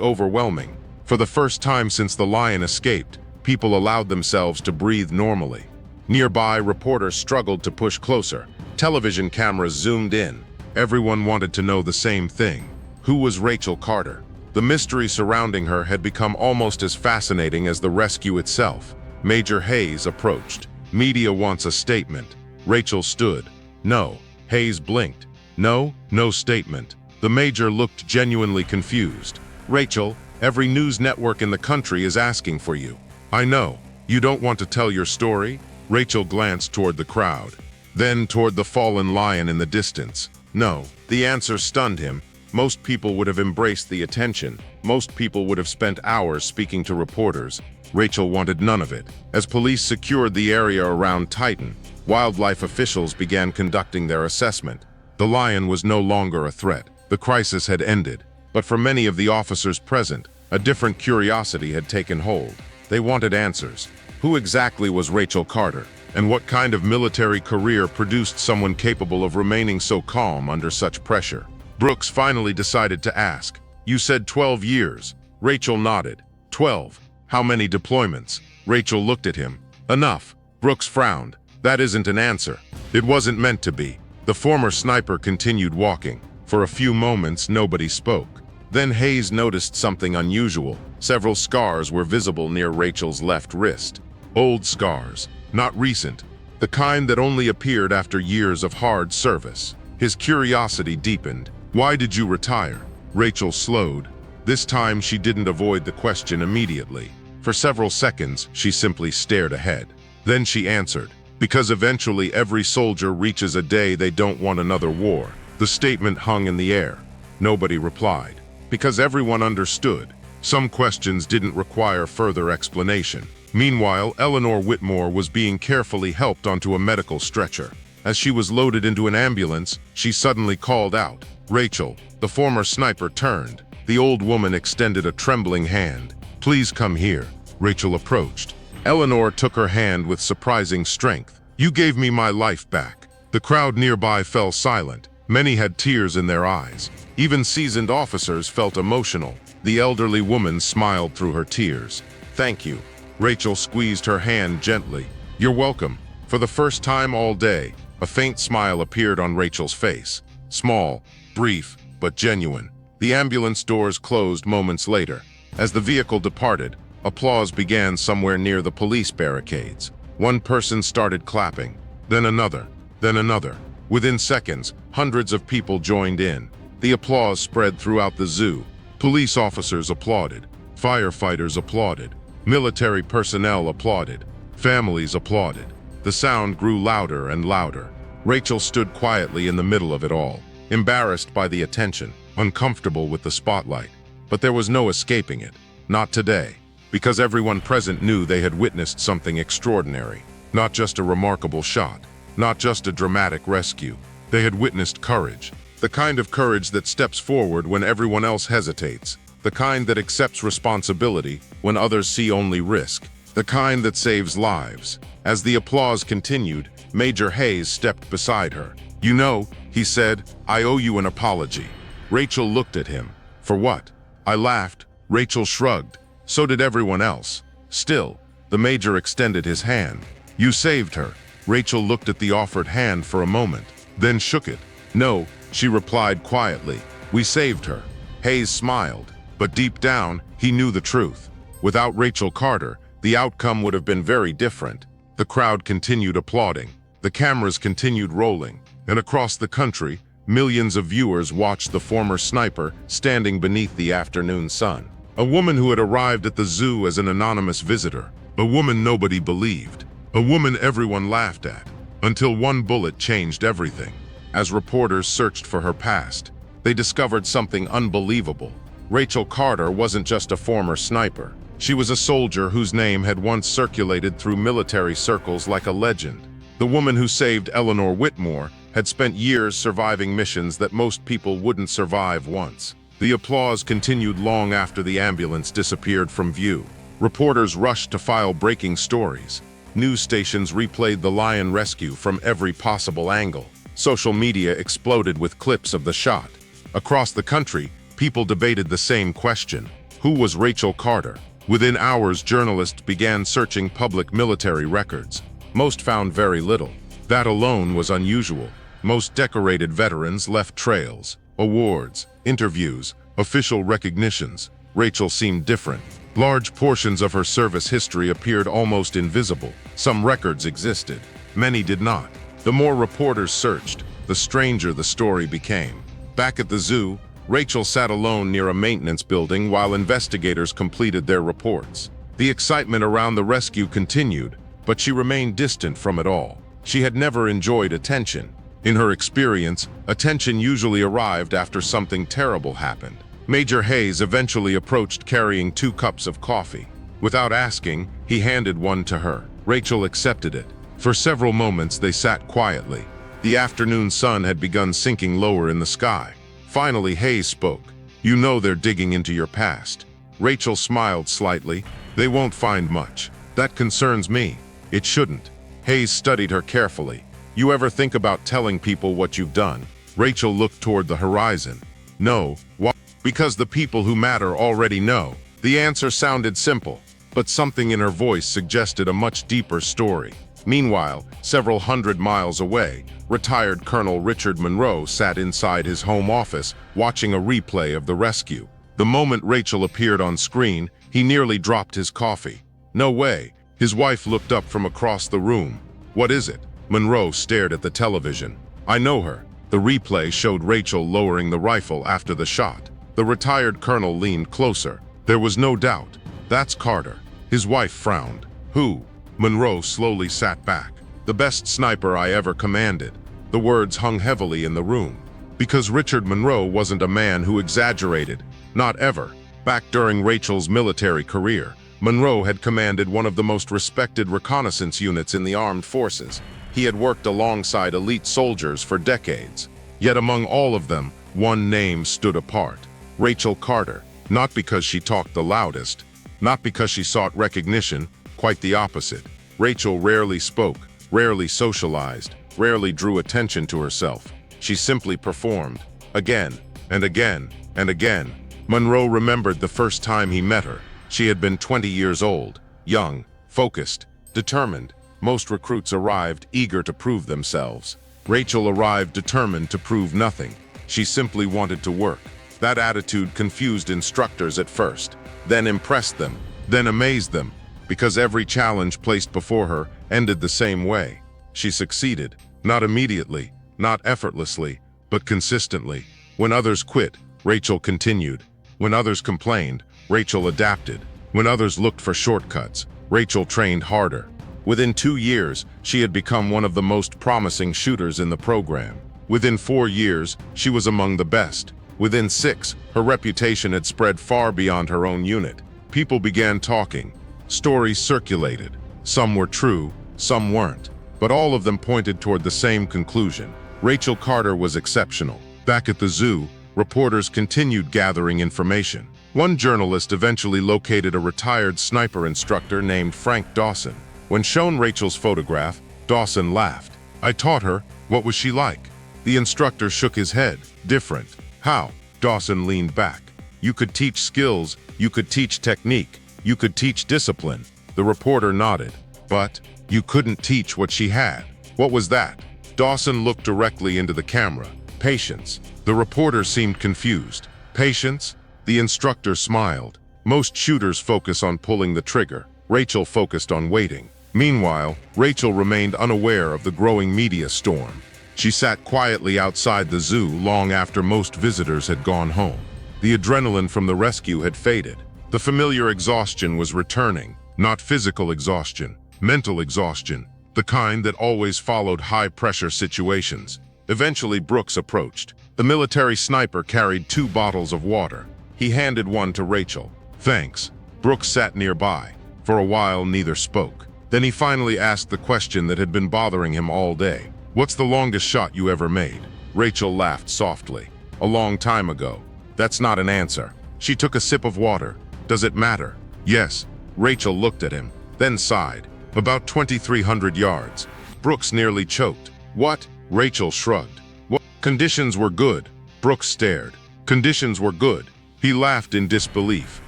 overwhelming. For the first time since the lion escaped, people allowed themselves to breathe normally. Nearby, reporters struggled to push closer. Television cameras zoomed in. Everyone wanted to know the same thing. Who was Rachel Carter? The mystery surrounding her had become almost as fascinating as the rescue itself. Major Hayes approached. Media wants a statement. Rachel stood. No. Hayes blinked. No statement. The Major looked genuinely confused. Rachel, every news network in the country is asking for you. I know. You don't want to tell your story? Rachel glanced toward the crowd, then toward the fallen lion in the distance. No. The answer stunned him. Most people would have embraced the attention. Most people would have spent hours speaking to reporters. Rachel wanted none of it. As police secured the area around Titan, wildlife officials began conducting their assessment. The lion was no longer a threat. The crisis had ended. But for many of the officers present, a different curiosity had taken hold. They wanted answers. Who exactly was Rachel Carter? And what kind of military career produced someone capable of remaining so calm under such pressure? Brooks finally decided to ask. You said 12 years. Rachel nodded. 12. How many deployments? Rachel looked at him. Enough. Brooks frowned. That isn't an answer. It wasn't meant to be. The former sniper continued walking. For a few moments, nobody spoke. Then Hayes noticed something unusual. Several scars were visible near Rachel's left wrist. Old scars, not recent. The kind that only appeared after years of hard service. His curiosity deepened. Why did you retire? Rachel slowed. This time she didn't avoid the question immediately. For several seconds, she simply stared ahead. Then she answered, because eventually every soldier reaches a day they don't want another war. The statement hung in the air. Nobody replied. Because everyone understood. Some questions didn't require further explanation. Meanwhile, Eleanor Whitmore was being carefully helped onto a medical stretcher. As she was loaded into an ambulance, she suddenly called out. Rachel. The former sniper turned. The old woman extended a trembling hand. Please come here. Rachel approached. Eleanor took her hand with surprising strength. You gave me my life back. The crowd nearby fell silent. Many had tears in their eyes. Even seasoned officers felt emotional. The elderly woman smiled through her tears. Thank you. Rachel squeezed her hand gently. You're welcome. For the first time all day, a faint smile appeared on Rachel's face. Small, brief, but genuine. The ambulance doors closed moments later. As the vehicle departed, applause began somewhere near the police barricades. One person started clapping, then another, then another. Within seconds, hundreds of people joined in. The applause spread throughout the zoo. Police officers applauded. Firefighters applauded. Military personnel applauded. Families applauded. The sound grew louder and louder. Rachel stood quietly in the middle of it all, embarrassed by the attention, uncomfortable with the spotlight. But there was no escaping it. Not today. Because everyone present knew they had witnessed something extraordinary. Not just a remarkable shot. Not just a dramatic rescue. They had witnessed courage. The kind of courage that steps forward when everyone else hesitates. The kind that accepts responsibility when others see only risk. The kind that saves lives. As the applause continued, Major Hayes stepped beside her. You know, he said, I owe you an apology. Rachel looked at him. For what? I laughed. Rachel shrugged. So did everyone else. Still, the Major extended his hand. You saved her. Rachel looked at the offered hand for a moment, then shook it. No, she replied quietly. We saved her. Hayes smiled, but deep down, he knew the truth. Without Rachel Carter, the outcome would have been very different. The crowd continued applauding. The cameras continued rolling. And across the country, millions of viewers watched the former sniper standing beneath the afternoon sun. A woman who had arrived at the zoo as an anonymous visitor. A woman nobody believed. A woman everyone laughed at. Until one bullet changed everything. As reporters searched for her past, they discovered something unbelievable. Rachel Carter wasn't just a former sniper. She was a soldier whose name had once circulated through military circles like a legend. The woman who saved Eleanor Whitmore had spent years surviving missions that most people wouldn't survive once. The applause continued long after the ambulance disappeared from view. Reporters rushed to file breaking stories. News stations replayed the lion rescue from every possible angle. Social media exploded with clips of the shot. Across the country, people debated the same question. Who was Rachel Carter? Within hours, journalists began searching public military records. Most found very little. That alone was unusual. Most decorated veterans left trails, awards, interviews, official recognitions. Rachel seemed different. Large portions of her service history appeared almost invisible. Some records existed. Many did not. The more reporters searched, the stranger the story became. Back at the zoo, Rachel sat alone near a maintenance building while investigators completed their reports. The excitement around the rescue continued, but she remained distant from it all. She had never enjoyed attention. In her experience, attention usually arrived after something terrible happened. Major Hayes eventually approached carrying 2 cups of coffee. Without asking, he handed one to her. Rachel accepted it. For several moments they sat quietly. The afternoon sun had begun sinking lower in the sky. Finally, Hayes spoke. "You know they're digging into your past." Rachel smiled slightly. "They won't find much. That concerns me." "It shouldn't." Hayes studied her carefully. "You ever think about telling people what you've done?" Rachel looked toward the horizon. "No. Why?" "Because the people who matter already know." The answer sounded simple, but something in her voice suggested a much deeper story. Meanwhile, several hundred miles away, retired Colonel Richard Monroe sat inside his home office watching a replay of the rescue. The moment Rachel appeared on screen, he nearly dropped his coffee. "No way." His wife looked up from across the room. "What is it?" Monroe stared at the television. "I know her." The replay showed Rachel lowering the rifle after the shot. The retired colonel leaned closer. There was no doubt. "That's Carter." His wife frowned. "Who?" Monroe slowly sat back. "The best sniper I ever commanded." The words hung heavily in the room. Because Richard Monroe wasn't a man who exaggerated. Not ever. Back during Rachel's military career, Monroe had commanded one of the most respected reconnaissance units in the armed forces. He had worked alongside elite soldiers for decades. Yet among all of them, one name stood apart. Rachel Carter. Not because she talked the loudest, not because she sought recognition, quite the opposite. Rachel rarely spoke, rarely socialized, rarely drew attention to herself. She simply performed. Again, and again, and again. Monroe remembered the first time he met her. She had been 20 years old, young, focused, determined. Most recruits arrived eager to prove themselves. Rachel arrived determined to prove nothing. She simply wanted to work. That attitude confused instructors at first, then impressed them, then amazed them, because every challenge placed before her ended the same way. She succeeded, not immediately, not effortlessly, but consistently. When others quit, Rachel continued. When others complained, Rachel adapted. When others looked for shortcuts, Rachel trained harder. Within 2 years, she had become one of the most promising shooters in the program. Within 4 years, she was among the best. Within 6, her reputation had spread far beyond her own unit. People began talking. Stories circulated. Some were true, some weren't. But all of them pointed toward the same conclusion. Rachel Carter was exceptional. Back at the zoo, reporters continued gathering information. One journalist eventually located a retired sniper instructor named Frank Dawson. When shown Rachel's photograph, Dawson laughed. "I taught her. What was she like?" The instructor shook his head. "Different." "How?" Dawson leaned back. "You could teach skills, you could teach technique, you could teach discipline." The reporter nodded. "But you couldn't teach what she had." "What was that?" Dawson looked directly into the camera. "Patience." The reporter seemed confused. "Patience?" The instructor smiled. "Most shooters focus on pulling the trigger. Rachel focused on waiting." Meanwhile, Rachel remained unaware of the growing media storm. She sat quietly outside the zoo long after most visitors had gone home. The adrenaline from the rescue had faded. The familiar exhaustion was returning. Not physical exhaustion, mental exhaustion, the kind that always followed high-pressure situations. Eventually, Brooks approached. The military sniper carried 2 bottles of water. He handed one to Rachel. "Thanks." Brooks sat nearby. For a while, neither spoke. Then he finally asked the question that had been bothering him all day. "What's the longest shot you ever made?" Rachel laughed softly. "A long time ago." "That's not an answer." She took a sip of water. "Does it matter?" "Yes." Rachel looked at him, then sighed. "About 2,300 yards." Brooks nearly choked. "What?" Rachel shrugged. "What?" "Conditions were good." Brooks stared. "Conditions were good." He laughed in disbelief.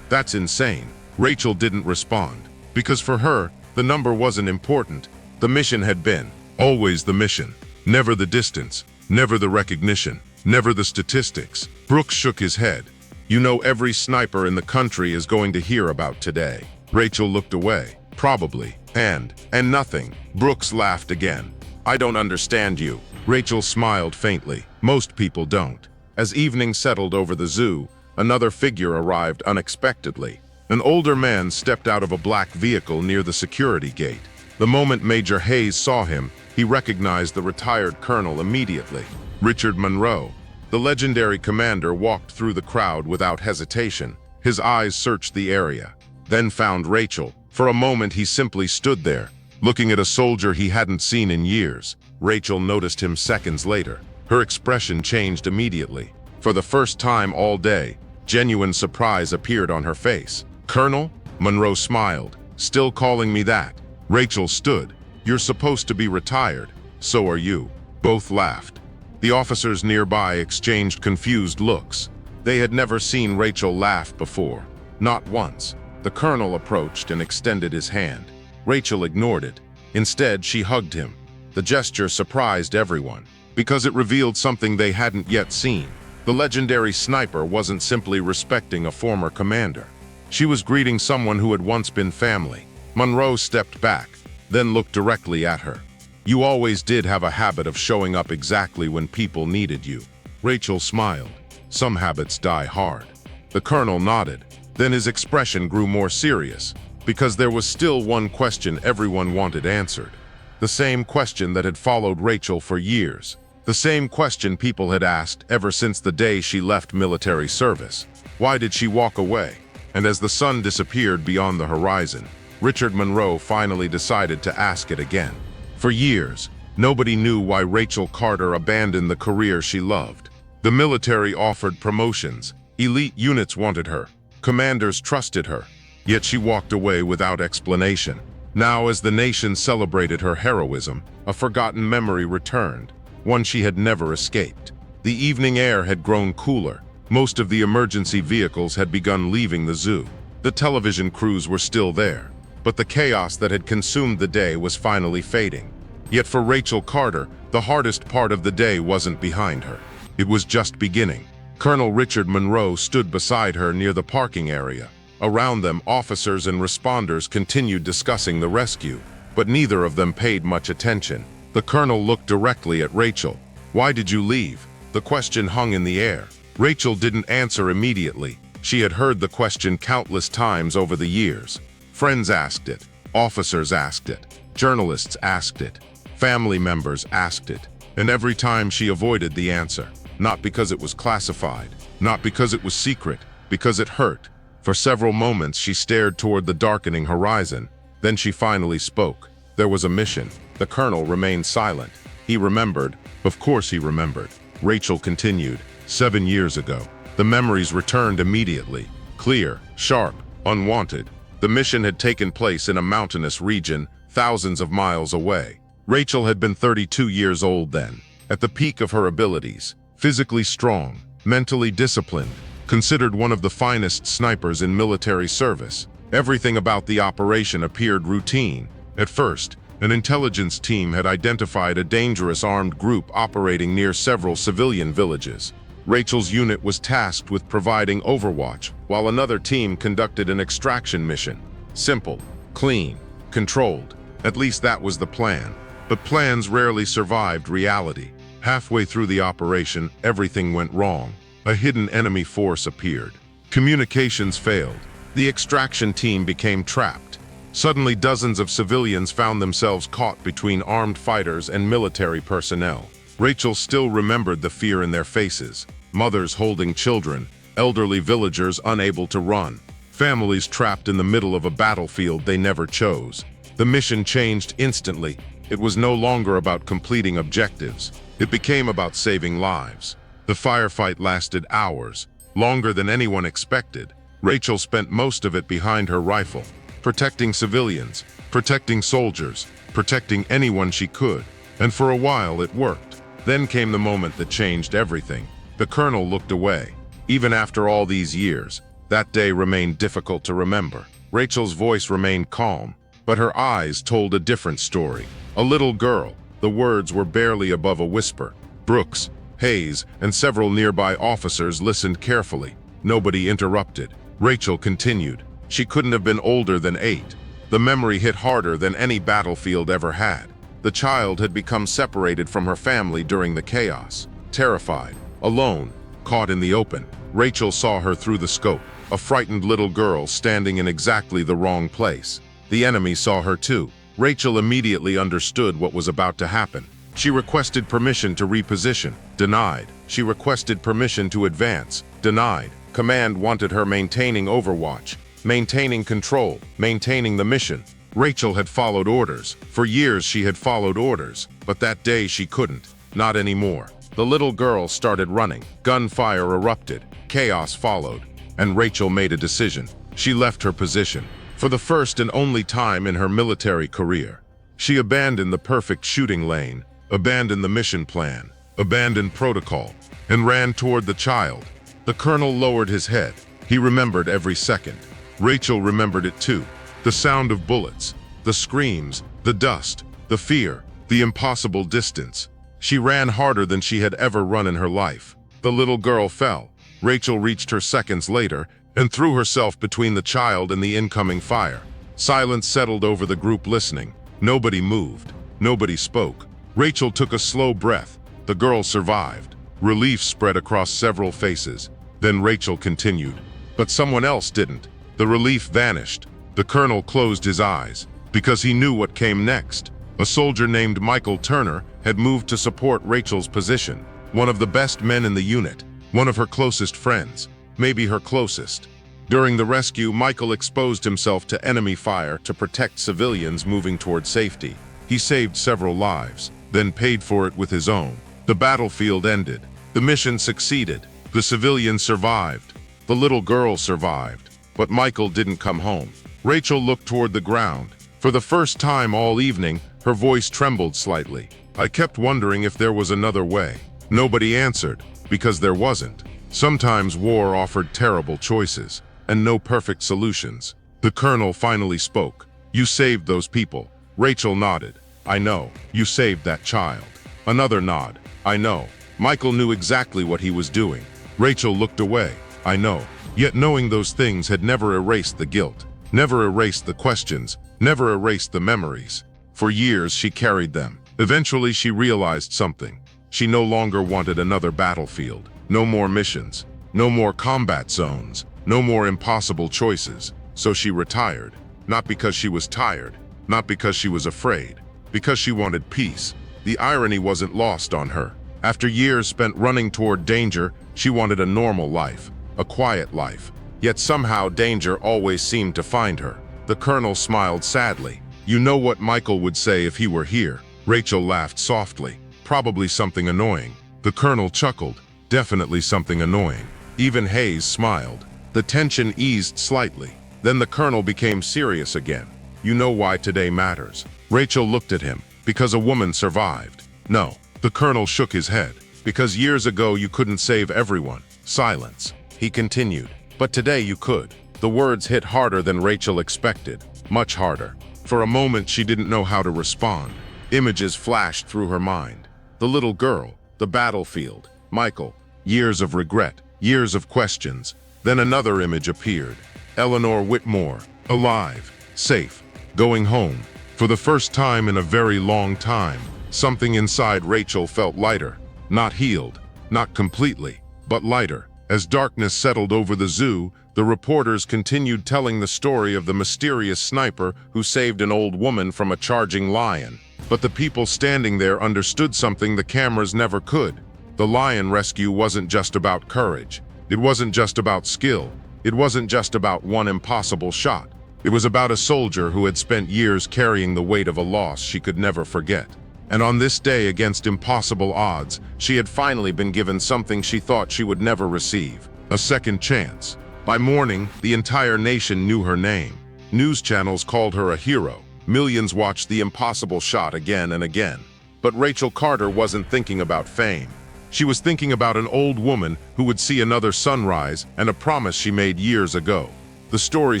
"That's insane." Rachel didn't respond. Because for her, the number wasn't important. The mission had been always the mission, never the distance, never the recognition, never the statistics. Brooks shook his head. You know, every sniper in the country is going to hear about today. Rachel looked away. Probably. And nothing. Brooks laughed again. I don't understand you. Rachel smiled faintly. Most people don't. As evening settled over the zoo, another figure arrived unexpectedly. An older man stepped out of a black vehicle near the security gate. The moment Major Hayes saw him, he recognized the retired colonel immediately. Richard Monroe. The legendary commander walked through the crowd without hesitation. His eyes searched the area, then found Rachel. For a moment he simply stood there, looking at a soldier he hadn't seen in years. Rachel noticed him seconds later. Her expression changed immediately. For the first time all day, genuine surprise appeared on her face. Colonel? Monroe smiled. Still calling me that? Rachel stood. You're supposed to be retired. So are you. Both laughed. The officers nearby exchanged confused looks. They had never seen Rachel laugh before. Not once. The colonel approached and extended his hand. Rachel ignored it. Instead, she hugged him. The gesture surprised everyone, because it revealed something they hadn't yet seen. The legendary sniper wasn't simply respecting a former commander. She was greeting someone who had once been family. Monroe stepped back, then looked directly at her. You always did have a habit of showing up exactly when people needed you. Rachel smiled. Some habits die hard. The colonel nodded. Then his expression grew more serious, because there was still one question everyone wanted answered. The same question that had followed Rachel for years. The same question people had asked ever since the day she left military service. Why did she walk away? And as the sun disappeared beyond the horizon, Richard Monroe finally decided to ask it again. For years, nobody knew why Rachel Carter abandoned the career she loved. The military offered promotions. Elite units wanted her. Commanders trusted her. Yet she walked away without explanation. Now, as the nation celebrated her heroism, a forgotten memory returned, one she had never escaped. The evening air had grown cooler. Most of the emergency vehicles had begun leaving the zoo. The television crews were still there, but the chaos that had consumed the day was finally fading. Yet for Rachel Carter, the hardest part of the day wasn't behind her. It was just beginning. Colonel Richard Monroe stood beside her near the parking area. Around them, officers and responders continued discussing the rescue, but neither of them paid much attention. The colonel looked directly at Rachel. Why did you leave? The question hung in the air. Rachel didn't answer immediately. She had heard the question countless times over the years. Friends asked it. Officers asked it. Journalists asked it. Family members asked it. And every time she avoided the answer. Not because it was classified. Not because it was secret. Because it hurt. For several moments she stared toward the darkening horizon. Then she finally spoke. There was a mission. The colonel remained silent. He remembered. Of course he remembered. Rachel continued. 7 years ago. The memories returned immediately. Clear, sharp, unwanted. The mission had taken place in a mountainous region, thousands of miles away. Rachel had been 32 years old then, at the peak of her abilities. Physically strong, mentally disciplined, considered one of the finest snipers in military service. Everything about the operation appeared routine. At first, an intelligence team had identified a dangerous armed group operating near several civilian villages. Rachel's unit was tasked with providing overwatch, while another team conducted an extraction mission. Simple, clean, controlled. At least that was the plan. But plans rarely survived reality. Halfway through the operation, everything went wrong. A hidden enemy force appeared. Communications failed. The extraction team became trapped. Suddenly, dozens of civilians found themselves caught between armed fighters and military personnel. Rachel still remembered the fear in their faces. Mothers holding children, elderly villagers unable to run, families trapped in the middle of a battlefield they never chose. The mission changed instantly. It was no longer about completing objectives. It became about saving lives. The firefight lasted hours, longer than anyone expected. Rachel spent most of it behind her rifle, protecting civilians, protecting soldiers, protecting anyone she could. And for a while it worked. Then came the moment that changed everything. The colonel looked away. Even after all these years, that day remained difficult to remember. Rachel's voice remained calm. But her eyes told a different story. A little girl. The words were barely above a whisper. Brooks, Hayes, and several nearby officers listened carefully. Nobody interrupted. Rachel continued. She couldn't have been older than 8. The memory hit harder than any battlefield ever had. The child had become separated from her family during the chaos. Terrified, alone, caught in the open. Rachel saw her through the scope, a frightened little girl standing in exactly the wrong place. The enemy saw her too. Rachel immediately understood what was about to happen. She requested permission to reposition. Denied. She requested permission to advance. Denied. Command wanted her maintaining overwatch, maintaining control, maintaining the mission. Rachel had followed orders. For years she had followed orders, but that day she couldn't. Not anymore. The little girl started running. Gunfire erupted. Chaos followed. And Rachel made a decision. She left her position. For the first and only time in her military career, she abandoned the perfect shooting lane, abandoned the mission plan, abandoned protocol, and ran toward the child. The colonel lowered his head. He remembered every second. Rachel remembered it too. The sound of bullets, the screams, the dust, the fear, the impossible distance. She ran harder than she had ever run in her life. The little girl fell. Rachel reached her seconds later and threw herself between the child and the incoming fire. Silence settled over the group listening. Nobody moved. Nobody spoke. Rachel took a slow breath. The girl survived. Relief spread across several faces. Then Rachel continued. But someone else didn't. The relief vanished. The colonel closed his eyes, because he knew what came next. A soldier named Michael Turner had moved to support Rachel's position. One of the best men in the unit. One of her closest friends. Maybe her closest. During the rescue, Michael exposed himself to enemy fire to protect civilians moving toward safety. He saved several lives, then paid for it with his own. The battlefield ended. The mission succeeded. The civilians survived. The little girl survived. But Michael didn't come home. Rachel looked toward the ground. For the first time all evening, her voice trembled slightly. I kept wondering if there was another way. Nobody answered, because there wasn't. Sometimes war offered terrible choices, and no perfect solutions. The colonel finally spoke. You saved those people. Rachel nodded. I know. You saved that child. Another nod. I know. Michael knew exactly what he was doing. Rachel looked away. I know. Yet knowing those things had never erased the guilt, never erased the questions, never erased the memories. For years she carried them. Eventually she realized something. She no longer wanted another battlefield. No more missions. No more combat zones. No more impossible choices. So she retired. Not because she was tired. Not because she was afraid. Because she wanted peace. The irony wasn't lost on her. After years spent running toward danger, she wanted a normal life. A quiet life. Yet somehow danger always seemed to find her. The colonel smiled sadly. You know what Michael would say if he were here. Rachel laughed softly. Probably something annoying. The colonel chuckled. Definitely something annoying. Even Hayes smiled. The tension eased slightly. Then the colonel became serious again. You know why today matters. Rachel looked at him. Because a woman survived. No. The colonel shook his head. Because years ago you couldn't save everyone. Silence. He continued. But today you could. The words hit harder than Rachel expected. Much harder. For a moment she didn't know how to respond. Images flashed through her mind. The little girl. The battlefield. Michael. Years of regret. Years of questions. Then another image appeared. Eleanor Whitmore. Alive. Safe. Going home. For the first time in a very long time, something inside Rachel felt lighter. Not healed. Not completely. But lighter. As darkness settled over the zoo, the reporters continued telling the story of the mysterious sniper who saved an old woman from a charging lion. But the people standing there understood something the cameras never could. The lion rescue wasn't just about courage. It wasn't just about skill. It wasn't just about one impossible shot. It was about a soldier who had spent years carrying the weight of a loss she could never forget. And on this day, against impossible odds, she had finally been given something she thought she would never receive. A second chance. By morning, the entire nation knew her name. News channels called her a hero. Millions watched the impossible shot again and again. But Rachel Carter wasn't thinking about fame. She was thinking about an old woman who would see another sunrise and a promise she made years ago. The story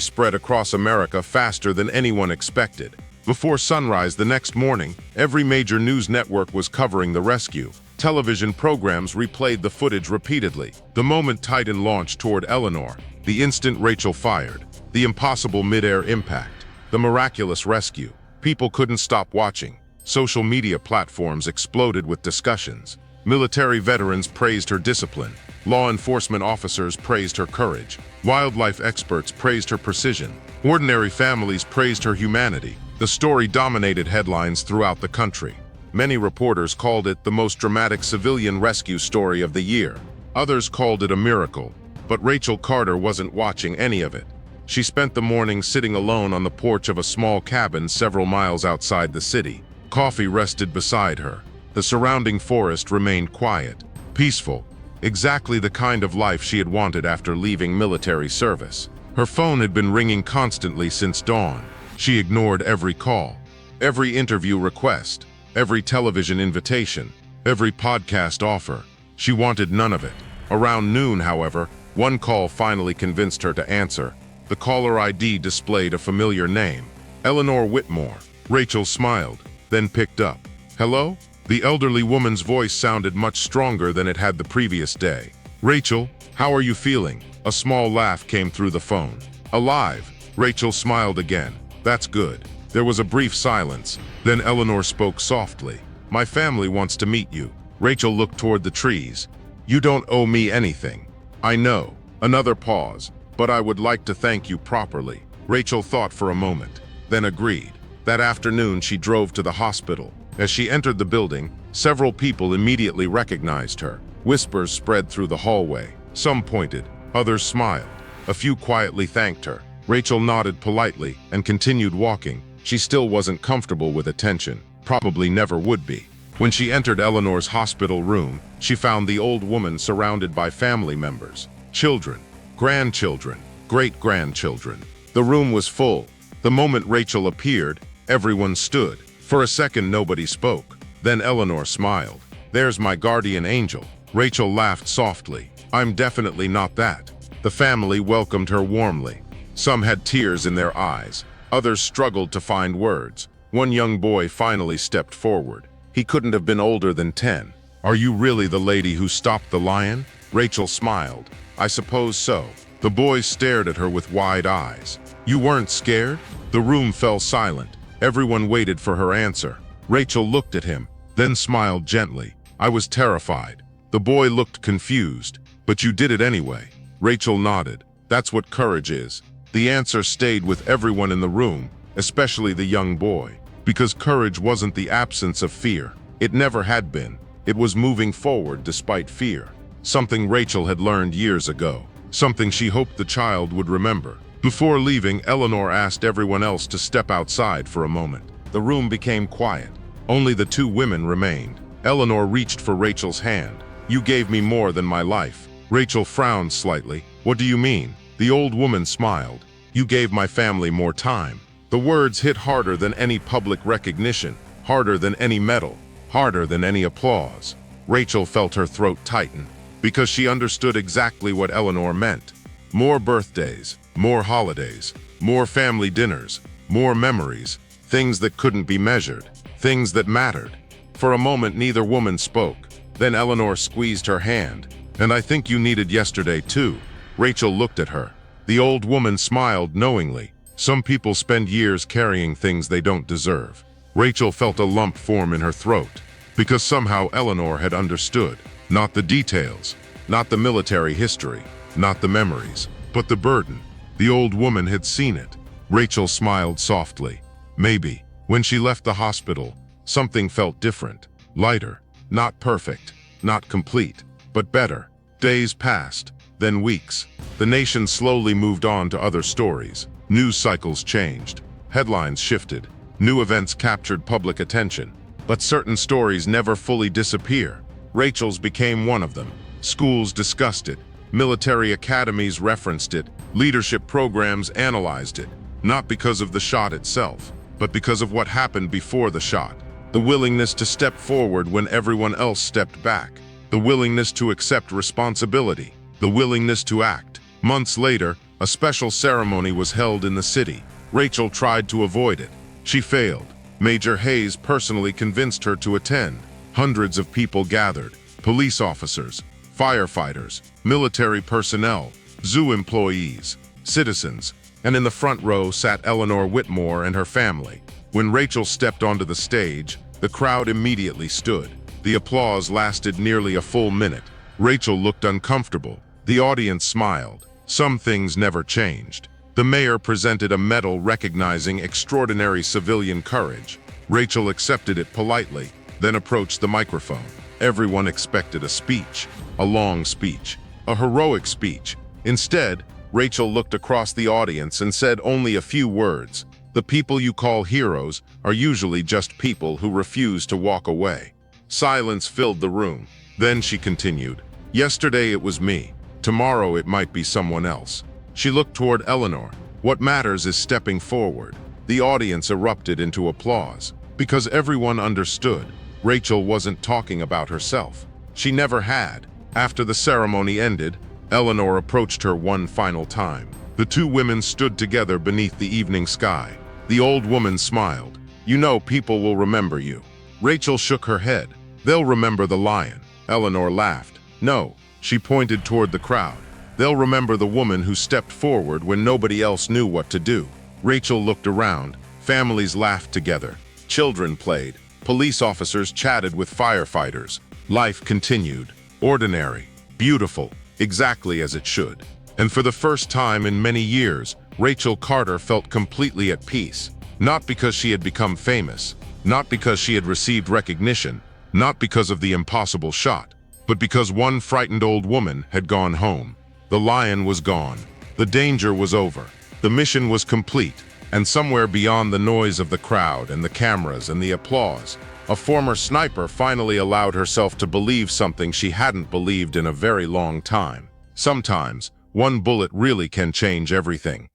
spread across America faster than anyone expected. Before sunrise the next morning, every major news network was covering the rescue. Television programs replayed the footage repeatedly. The moment Titan launched toward Eleanor, the instant Rachel fired, the impossible mid-air impact, the miraculous rescue. People couldn't stop watching. Social media platforms exploded with discussions. Military veterans praised her discipline. Law enforcement officers praised her courage. Wildlife experts praised her precision. Ordinary families praised her humanity. The story dominated headlines throughout the country. Many reporters called it the most dramatic civilian rescue story of the year. Others called it a miracle. But Rachel Carter wasn't watching any of it. She spent the morning sitting alone on the porch of a small cabin several miles outside the city. Coffee rested beside her. The surrounding forest remained quiet, peaceful, exactly the kind of life she had wanted after leaving military service. Her phone had been ringing constantly since dawn. She ignored every call, every interview request, every television invitation, every podcast offer. She wanted none of it. Around noon, however, one call finally convinced her to answer. The caller ID displayed a familiar name, Eleanor Whitmore. Rachel smiled, then picked up. "Hello?" The elderly woman's voice sounded much stronger than it had the previous day. "Rachel, how are you feeling?" A small laugh came through the phone. "Alive." Rachel smiled again. "That's good." There was a brief silence. Then Eleanor spoke softly. "My family wants to meet you." Rachel looked toward the trees. "You don't owe me anything." "I know." Another pause. "But I would like to thank you properly." Rachel thought for a moment, then agreed. That afternoon she drove to the hospital. As she entered the building, several people immediately recognized her. Whispers spread through the hallway. Some pointed, others smiled. A few quietly thanked her. Rachel nodded politely and continued walking. She still wasn't comfortable with attention, probably never would be. When she entered Eleanor's hospital room, she found the old woman surrounded by family members, children, grandchildren, great-grandchildren. The room was full. The moment Rachel appeared, everyone stood. For a second, nobody spoke. Then Eleanor smiled. "There's my guardian angel." Rachel laughed softly. "I'm definitely not that." The family welcomed her warmly. Some had tears in their eyes. Others struggled to find words. One young boy finally stepped forward. He couldn't have been older than 10. "Are you really the lady who stopped the lion?" Rachel smiled. "I suppose so." The boy stared at her with wide eyes. "You weren't scared?" The room fell silent. Everyone waited for her answer. Rachel looked at him, then smiled gently. "I was terrified." The boy looked confused. "But you did it anyway." Rachel nodded. "That's what courage is." The answer stayed with everyone in the room, especially the young boy. Because courage wasn't the absence of fear. It never had been. It was moving forward despite fear. Something Rachel had learned years ago. Something she hoped the child would remember. Before leaving, Eleanor asked everyone else to step outside for a moment. The room became quiet. Only the two women remained. Eleanor reached for Rachel's hand. "You gave me more than my life." Rachel frowned slightly. "What do you mean?" The old woman smiled. "You gave my family more time." The words hit harder than any public recognition, harder than any medal, harder than any applause. Rachel felt her throat tighten, because she understood exactly what Eleanor meant. More birthdays, more holidays, more family dinners, more memories, things that couldn't be measured, things that mattered. For a moment, neither woman spoke. Then Eleanor squeezed her hand. "And I think you needed yesterday too." Rachel looked at her. The old woman smiled knowingly. Some people spend years carrying things they don't deserve. Rachel felt a lump form in her throat, because somehow Eleanor had understood. Not the details, not the military history, not the memories, but the burden. The old woman had seen it. Rachel smiled softly. Maybe, when she left the hospital, something felt different, lighter, not perfect, not complete, but better. Days passed, then weeks. The nation slowly moved on to other stories. News cycles changed. Headlines shifted. New events captured public attention. But certain stories never fully disappear. Rachel's became one of them. Schools discussed it. Military academies referenced it. Leadership programs analyzed it. Not because of the shot itself, but because of what happened before the shot. The willingness to step forward when everyone else stepped back. The willingness to accept responsibility. The willingness to act. Months later, A special ceremony was held in the city. Rachel tried to avoid it. She failed. Major Hayes personally convinced her to attend. Hundreds of people gathered: police officers, firefighters, military personnel, zoo employees, citizens, and in the front row sat Eleanor Whitmore and her family. When Rachel stepped onto the stage, the crowd immediately stood. The applause lasted nearly a full minute. Rachel looked uncomfortable. The audience smiled. Some things never changed. The mayor presented a medal recognizing extraordinary civilian courage. Rachel accepted it politely, then approached the microphone. Everyone expected a speech, a long speech, a heroic speech. Instead, Rachel looked across the audience and said only a few words. The people you call heroes are usually just people who refuse to walk away. Silence filled the room. Then she continued, "Yesterday it was me. Tomorrow it might be someone else." She looked toward Eleanor. "What matters is stepping forward." The audience erupted into applause, because everyone understood Rachel wasn't talking about herself. She never had. After the ceremony ended, Eleanor approached her one final time. The two women stood together beneath the evening sky. The old woman smiled. "You know people will remember you." Rachel shook her head. "They'll remember the lion." Eleanor laughed. "No." She pointed toward the crowd. "They'll remember the woman who stepped forward when nobody else knew what to do." Rachel looked around. Families laughed together. Children played. Police officers chatted with firefighters. Life continued. Ordinary. Beautiful. Exactly as it should. And for the first time in many years, Rachel Carter felt completely at peace. Not because she had become famous. Not because she had received recognition. Not because of the impossible shot. But because one frightened old woman had gone home. The lion was gone. The danger was over. The mission was complete. And somewhere beyond the noise of the crowd and the cameras and the applause, a former sniper finally allowed herself to believe something she hadn't believed in a very long time. Sometimes, one bullet really can change everything.